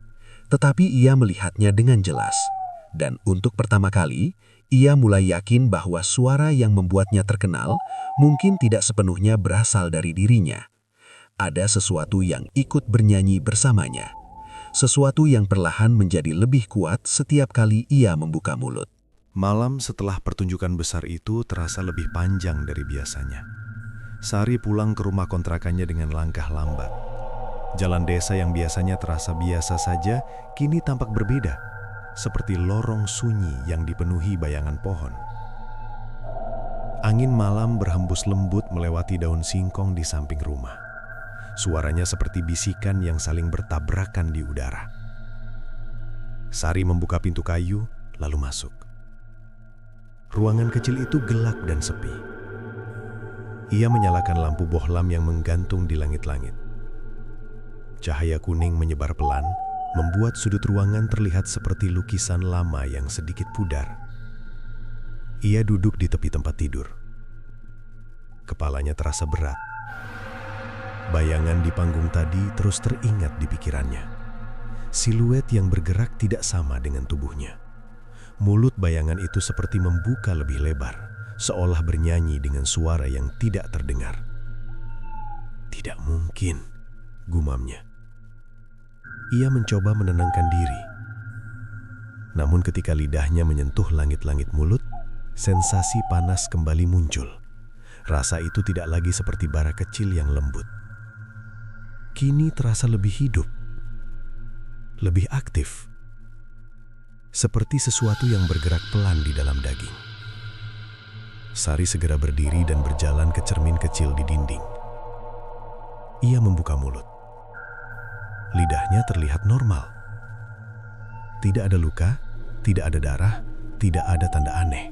Tetapi ia melihatnya dengan jelas. Dan untuk pertama kali, ia mulai yakin bahwa suara yang membuatnya terkenal mungkin tidak sepenuhnya berasal dari dirinya. Ada sesuatu yang ikut bernyanyi bersamanya. Sesuatu yang perlahan menjadi lebih kuat setiap kali ia membuka mulut. Malam setelah pertunjukan besar itu terasa lebih panjang dari biasanya. Sari pulang ke rumah kontrakannya dengan langkah lambat. Jalan desa yang biasanya terasa biasa saja, kini tampak berbeda, seperti lorong sunyi yang dipenuhi bayangan pohon. Angin malam berhembus lembut melewati daun singkong di samping rumah. Suaranya seperti bisikan yang saling bertabrakan di udara. Sari membuka pintu kayu, lalu masuk. Ruangan kecil itu gelap dan sepi. Ia menyalakan lampu bohlam yang menggantung di langit-langit. Cahaya kuning menyebar pelan, membuat sudut ruangan terlihat seperti lukisan lama yang sedikit pudar. Ia duduk di tepi tempat tidur. Kepalanya terasa berat. Bayangan di panggung tadi terus teringat di pikirannya. Siluet yang bergerak tidak sama dengan tubuhnya. Mulut bayangan itu seperti membuka lebih lebar, seolah bernyanyi dengan suara yang tidak terdengar. Tidak mungkin, gumamnya. Ia mencoba menenangkan diri. Namun ketika lidahnya menyentuh langit-langit mulut, sensasi panas kembali muncul. Rasa itu tidak lagi seperti bara kecil yang lembut. Kini terasa lebih hidup, lebih aktif. Seperti sesuatu yang bergerak pelan di dalam daging. Sari segera berdiri dan berjalan ke cermin kecil di dinding. Ia membuka mulut. Lidahnya terlihat normal. Tidak ada luka, tidak ada darah, tidak ada tanda aneh.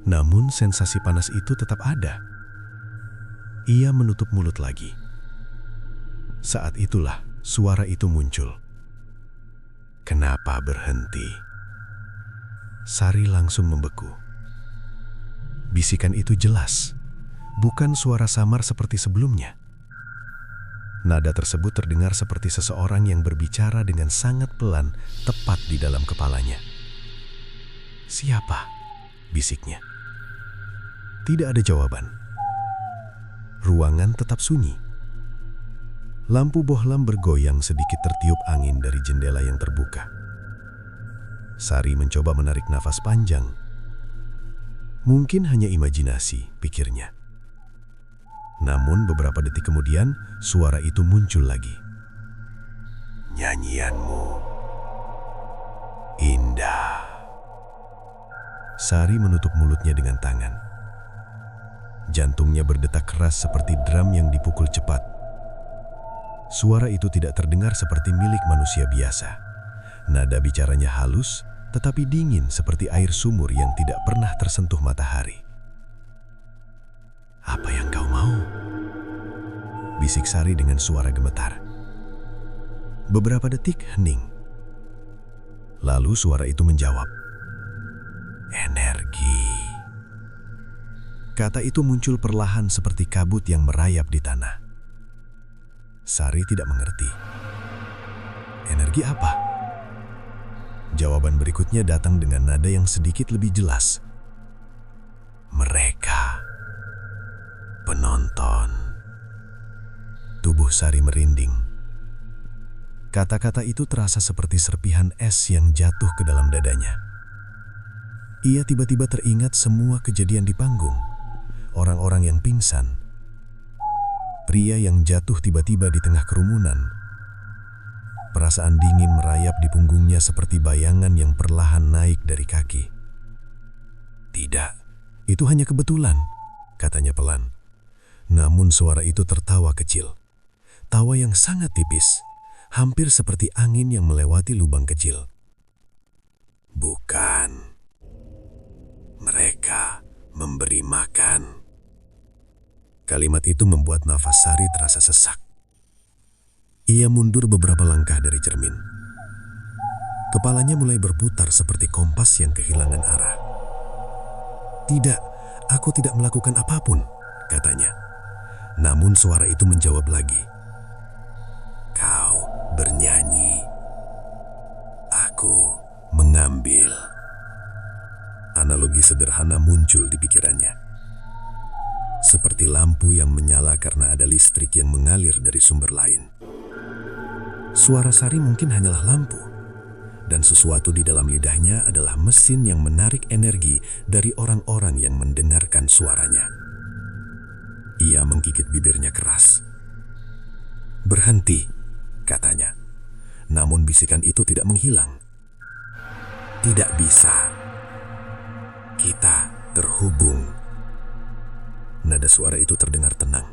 Namun sensasi panas itu tetap ada. Ia menutup mulut lagi. Saat itulah suara itu muncul. "Kenapa berhenti?" Sari langsung membeku. Bisikan itu jelas, bukan suara samar seperti sebelumnya. Nada tersebut terdengar seperti seseorang yang berbicara dengan sangat pelan, tepat di dalam kepalanya. "Siapa?" bisiknya. Tidak ada jawaban. Ruangan tetap sunyi. Lampu bohlam bergoyang sedikit tertiup angin dari jendela yang terbuka. Sari mencoba menarik nafas panjang. Mungkin hanya imajinasi, pikirnya. Namun beberapa detik kemudian, suara itu muncul lagi. "Nyanyianmu indah." Sari menutup mulutnya dengan tangan. Jantungnya berdetak keras seperti drum yang dipukul cepat. Suara itu tidak terdengar seperti milik manusia biasa. Nada bicaranya halus, tetapi dingin seperti air sumur yang tidak pernah tersentuh matahari. "Apa yang kau mau?" bisik Sari dengan suara gemetar. Beberapa detik hening. Lalu suara itu menjawab, "Energi." Kata itu muncul perlahan seperti kabut yang merayap di tanah. Sari tidak mengerti. Energi apa? Jawaban berikutnya datang dengan nada yang sedikit lebih jelas. "Mereka. Penonton." Tubuh Sari merinding. Kata-kata itu terasa seperti serpihan es yang jatuh ke dalam dadanya. Ia tiba-tiba teringat semua kejadian di panggung. Orang-orang yang pingsan. Pria yang jatuh tiba-tiba di tengah kerumunan. Perasaan dingin merayap di punggungnya seperti bayangan yang perlahan naik dari kaki. "Tidak, itu hanya kebetulan," katanya pelan. Namun suara itu tertawa kecil. Tawa yang sangat tipis, hampir seperti angin yang melewati lubang kecil. "Bukan. Mereka memberi makan." Kalimat itu membuat nafas Sari terasa sesak. Ia mundur beberapa langkah dari cermin. Kepalanya mulai berputar seperti kompas yang kehilangan arah. "Tidak, aku tidak melakukan apapun," katanya. Namun suara itu menjawab lagi. "Kau bernyanyi. Aku mengambil." Analogi sederhana muncul di pikirannya. Seperti lampu yang menyala karena ada listrik yang mengalir dari sumber lain. Suara Sari mungkin hanyalah lampu, dan sesuatu di dalam lidahnya adalah mesin yang menarik energi dari orang-orang yang mendengarkan suaranya. Ia menggigit bibirnya keras. "Berhenti," katanya. Namun bisikan itu tidak menghilang. "Tidak bisa. Kita terhubung." Nada suara itu terdengar tenang.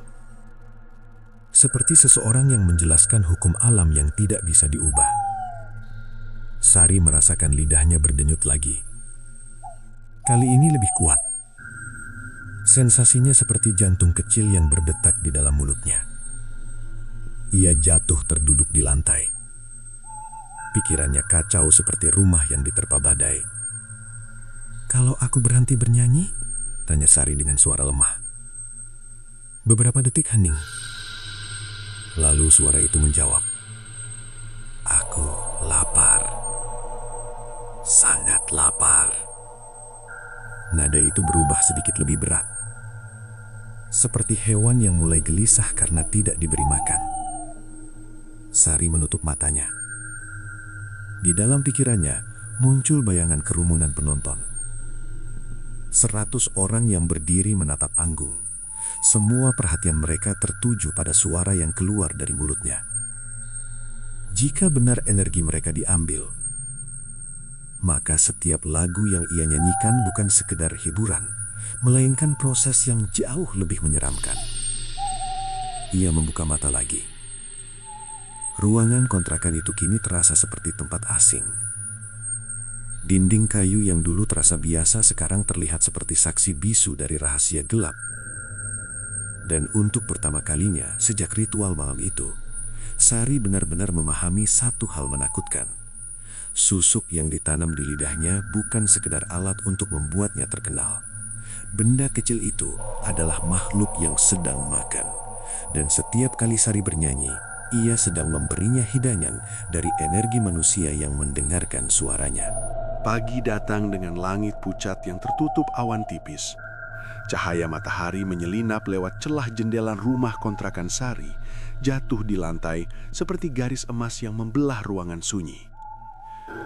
Seperti seseorang yang menjelaskan hukum alam yang tidak bisa diubah. Sari merasakan lidahnya berdenyut lagi. Kali ini lebih kuat. Sensasinya seperti jantung kecil yang berdetak di dalam mulutnya. Ia jatuh terduduk di lantai. Pikirannya kacau seperti rumah yang diterpa badai. "Kalau aku berhenti bernyanyi?" tanya Sari dengan suara lemah. Beberapa detik hening. Lalu suara itu menjawab, "Aku lapar. Sangat lapar." Nada itu berubah sedikit lebih berat. Seperti hewan yang mulai gelisah karena tidak diberi makan. Sari menutup matanya. Di dalam pikirannya muncul bayangan kerumunan penonton. 100 orang yang berdiri menatap panggung. Semua perhatian mereka tertuju pada suara yang keluar dari mulutnya. Jika benar energi mereka diambil, maka setiap lagu yang ia nyanyikan bukan sekedar hiburan, melainkan proses yang jauh lebih menyeramkan. Ia membuka mata lagi. Ruangan kontrakan itu kini terasa seperti tempat asing. Dinding kayu yang dulu terasa biasa sekarang terlihat seperti saksi bisu dari rahasia gelap. Dan untuk pertama kalinya sejak ritual malam itu, Sari benar-benar memahami satu hal menakutkan. Susuk yang ditanam di lidahnya bukan sekedar alat untuk membuatnya terkenal. Benda kecil itu adalah makhluk yang sedang makan. Dan setiap kali Sari bernyanyi, ia sedang memberinya hidangan dari energi manusia yang mendengarkan suaranya. Pagi datang dengan langit pucat yang tertutup awan tipis. Cahaya matahari menyelinap lewat celah jendela rumah kontrakan Sari, jatuh di lantai seperti garis emas yang membelah ruangan sunyi.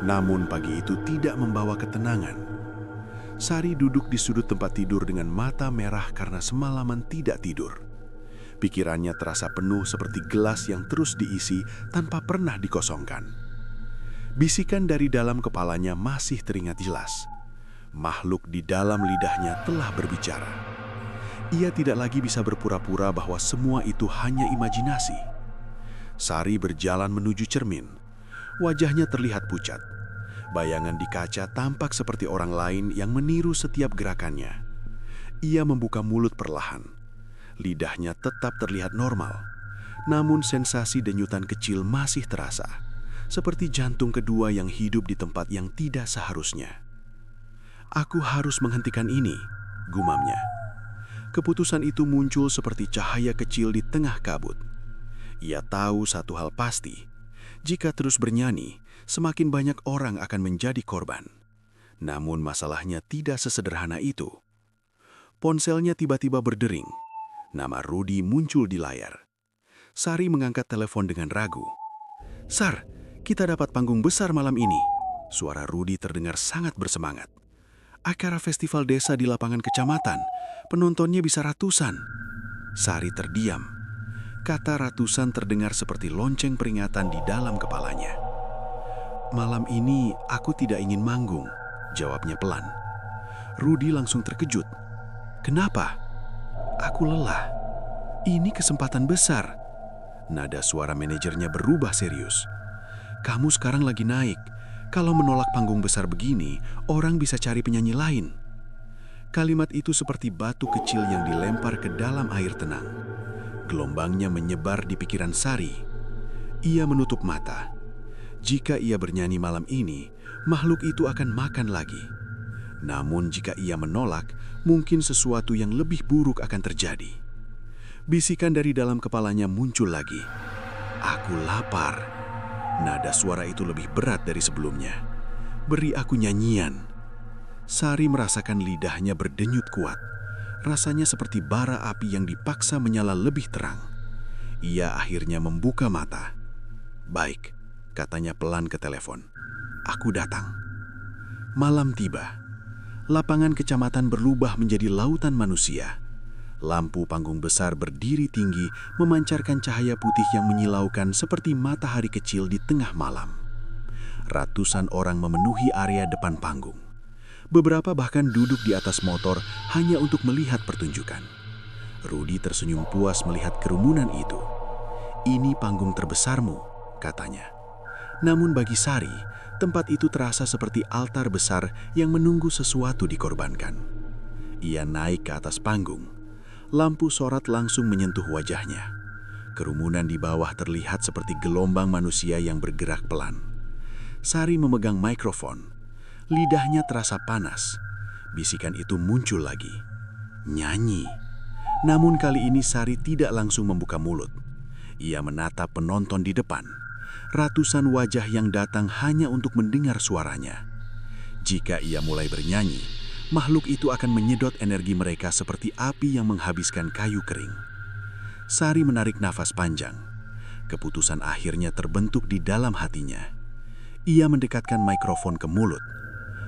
Namun pagi itu tidak membawa ketenangan. Sari duduk di sudut tempat tidur dengan mata merah karena semalaman tidak tidur. Pikirannya terasa penuh seperti gelas yang terus diisi tanpa pernah dikosongkan. Bisikan dari dalam kepalanya masih teringat jelas. Makhluk di dalam lidahnya telah berbicara. Ia tidak lagi bisa berpura-pura bahwa semua itu hanya imajinasi. Sari berjalan menuju cermin. Wajahnya terlihat pucat. Bayangan di kaca tampak seperti orang lain yang meniru setiap gerakannya. Ia membuka mulut perlahan. Lidahnya tetap terlihat normal. Namun sensasi denyutan kecil masih terasa. Seperti jantung kedua yang hidup di tempat yang tidak seharusnya. "Aku harus menghentikan ini," gumamnya. Keputusan itu muncul seperti cahaya kecil di tengah kabut. Ia tahu satu hal pasti, jika terus bernyanyi, semakin banyak orang akan menjadi korban. Namun masalahnya tidak sesederhana itu. Ponselnya tiba-tiba berdering. Nama Rudy muncul di layar. Sari mengangkat telepon dengan ragu. "Sar, kita dapat panggung besar malam ini." Suara Rudy terdengar sangat bersemangat. "Acara festival desa di lapangan kecamatan. Penontonnya bisa ratusan." Sari terdiam. Kata ratusan terdengar seperti lonceng peringatan di dalam kepalanya. "Malam ini aku tidak ingin manggung," jawabnya pelan. Rudy langsung terkejut. "Kenapa?" "Aku lelah. Ini kesempatan besar." Nada suara manajernya berubah serius. "Kamu sekarang lagi naik. Kalau menolak panggung besar begini, orang bisa cari penyanyi lain." Kalimat itu seperti batu kecil yang dilempar ke dalam air tenang. Gelombangnya menyebar di pikiran Sari. Ia menutup mata. Jika ia bernyanyi malam ini, makhluk itu akan makan lagi. Namun jika ia menolak, mungkin sesuatu yang lebih buruk akan terjadi. Bisikan dari dalam kepalanya muncul lagi. "Aku lapar." Nada suara itu lebih berat dari sebelumnya. "Beri aku nyanyian." Sari merasakan lidahnya berdenyut kuat. Rasanya seperti bara api yang dipaksa menyala lebih terang. Ia akhirnya membuka mata. "Baik," katanya pelan ke telepon. "Aku datang." Malam tiba. Lapangan kecamatan berubah menjadi lautan manusia. Lampu panggung besar berdiri tinggi memancarkan cahaya putih yang menyilaukan seperti matahari kecil di tengah malam. Ratusan orang memenuhi area depan panggung. Beberapa bahkan duduk di atas motor hanya untuk melihat pertunjukan. Rudy tersenyum puas melihat kerumunan itu. "Ini panggung terbesarmu," katanya. Namun bagi Sari, tempat itu terasa seperti altar besar yang menunggu sesuatu dikorbankan. Ia naik ke atas panggung. Lampu sorot langsung menyentuh wajahnya. Kerumunan di bawah terlihat seperti gelombang manusia yang bergerak pelan. Sari memegang mikrofon. Lidahnya terasa panas. Bisikan itu muncul lagi. "Nyanyi." Namun kali ini Sari tidak langsung membuka mulut. Ia menatap penonton di depan. Ratusan wajah yang datang hanya untuk mendengar suaranya. Jika ia mulai bernyanyi, makhluk itu akan menyedot energi mereka seperti api yang menghabiskan kayu kering. Sari menarik nafas panjang. Keputusan akhirnya terbentuk di dalam hatinya. Ia mendekatkan mikrofon ke mulut.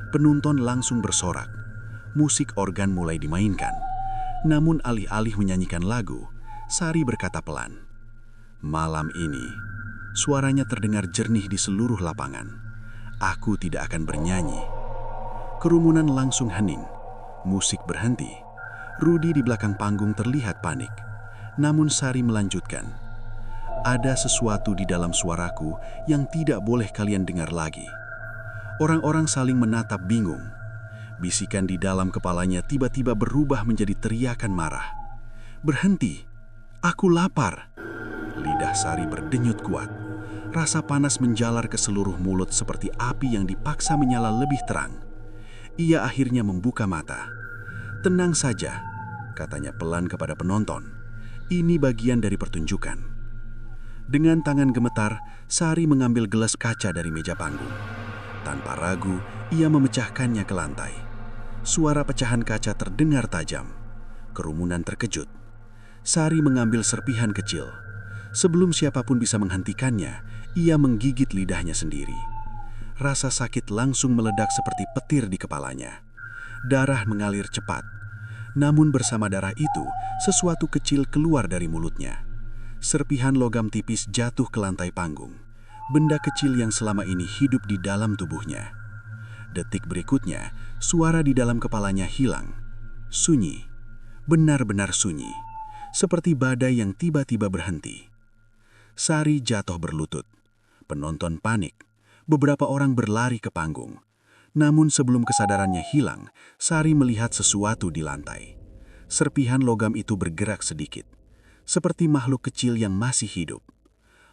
Penonton langsung bersorak. Musik organ mulai dimainkan. Namun alih-alih menyanyikan lagu, Sari berkata pelan, "Malam ini," suaranya terdengar jernih di seluruh lapangan, "aku tidak akan bernyanyi." Kerumunan langsung hening. Musik berhenti. Rudy di belakang panggung terlihat panik. Namun Sari melanjutkan, "Ada sesuatu di dalam suaraku yang tidak boleh kalian dengar lagi." Orang-orang saling menatap bingung. Bisikan di dalam kepalanya tiba-tiba berubah menjadi teriakan marah. "Berhenti! Aku lapar!" Lidah Sari berdenyut kuat. Rasa panas menjalar ke seluruh mulut seperti api yang dipaksa menyala lebih terang. Ia akhirnya membuka mata. "Tenang saja," katanya pelan kepada penonton. "Ini bagian dari pertunjukan." Dengan tangan gemetar, Sari mengambil gelas kaca dari meja panggung. Tanpa ragu, ia memecahkannya ke lantai. Suara pecahan kaca terdengar tajam. Kerumunan terkejut. Sari mengambil serpihan kecil. Sebelum siapapun bisa menghentikannya, ia menggigit lidahnya sendiri. Rasa sakit langsung meledak seperti petir di kepalanya. Darah mengalir cepat. Namun bersama darah itu, sesuatu kecil keluar dari mulutnya. Serpihan logam tipis jatuh ke lantai panggung. Benda kecil yang selama ini hidup di dalam tubuhnya. Detik berikutnya, suara di dalam kepalanya hilang. Sunyi. Benar-benar sunyi. Seperti badai yang tiba-tiba berhenti. Sari jatuh berlutut. Penonton panik. Beberapa orang berlari ke panggung. Namun sebelum kesadarannya hilang, Sari melihat sesuatu di lantai. Serpihan logam itu bergerak sedikit. Seperti makhluk kecil yang masih hidup.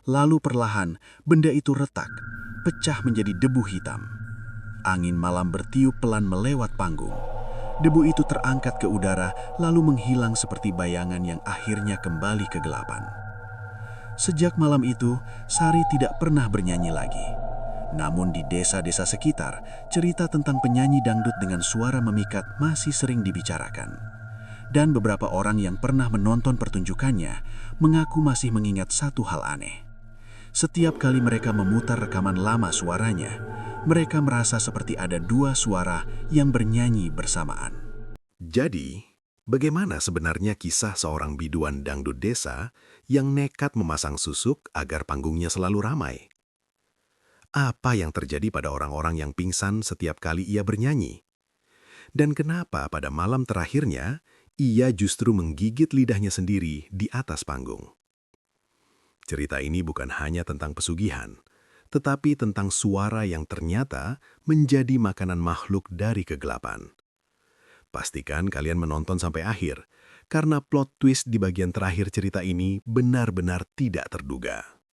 Lalu perlahan, benda itu retak, pecah menjadi debu hitam. Angin malam bertiup pelan melewat panggung. Debu itu terangkat ke udara, lalu menghilang seperti bayangan yang akhirnya kembali ke kegelapan. Sejak malam itu, Sari tidak pernah bernyanyi lagi. Namun di desa-desa sekitar, cerita tentang penyanyi dangdut dengan suara memikat masih sering dibicarakan. Dan beberapa orang yang pernah menonton pertunjukannya mengaku masih mengingat satu hal aneh. Setiap kali mereka memutar rekaman lama suaranya, mereka merasa seperti ada dua suara yang bernyanyi bersamaan. Jadi, Bagaimana sebenarnya kisah seorang biduan dangdut desa yang nekat memasang susuk agar panggungnya selalu ramai? Apa yang terjadi pada orang-orang yang pingsan setiap kali ia bernyanyi? Dan kenapa pada malam terakhirnya, ia justru menggigit lidahnya sendiri di atas panggung? Cerita ini bukan hanya tentang pesugihan, tetapi tentang suara yang ternyata menjadi makanan makhluk dari kegelapan. Pastikan kalian menonton sampai akhir, karena plot twist di bagian terakhir cerita ini benar-benar tidak terduga.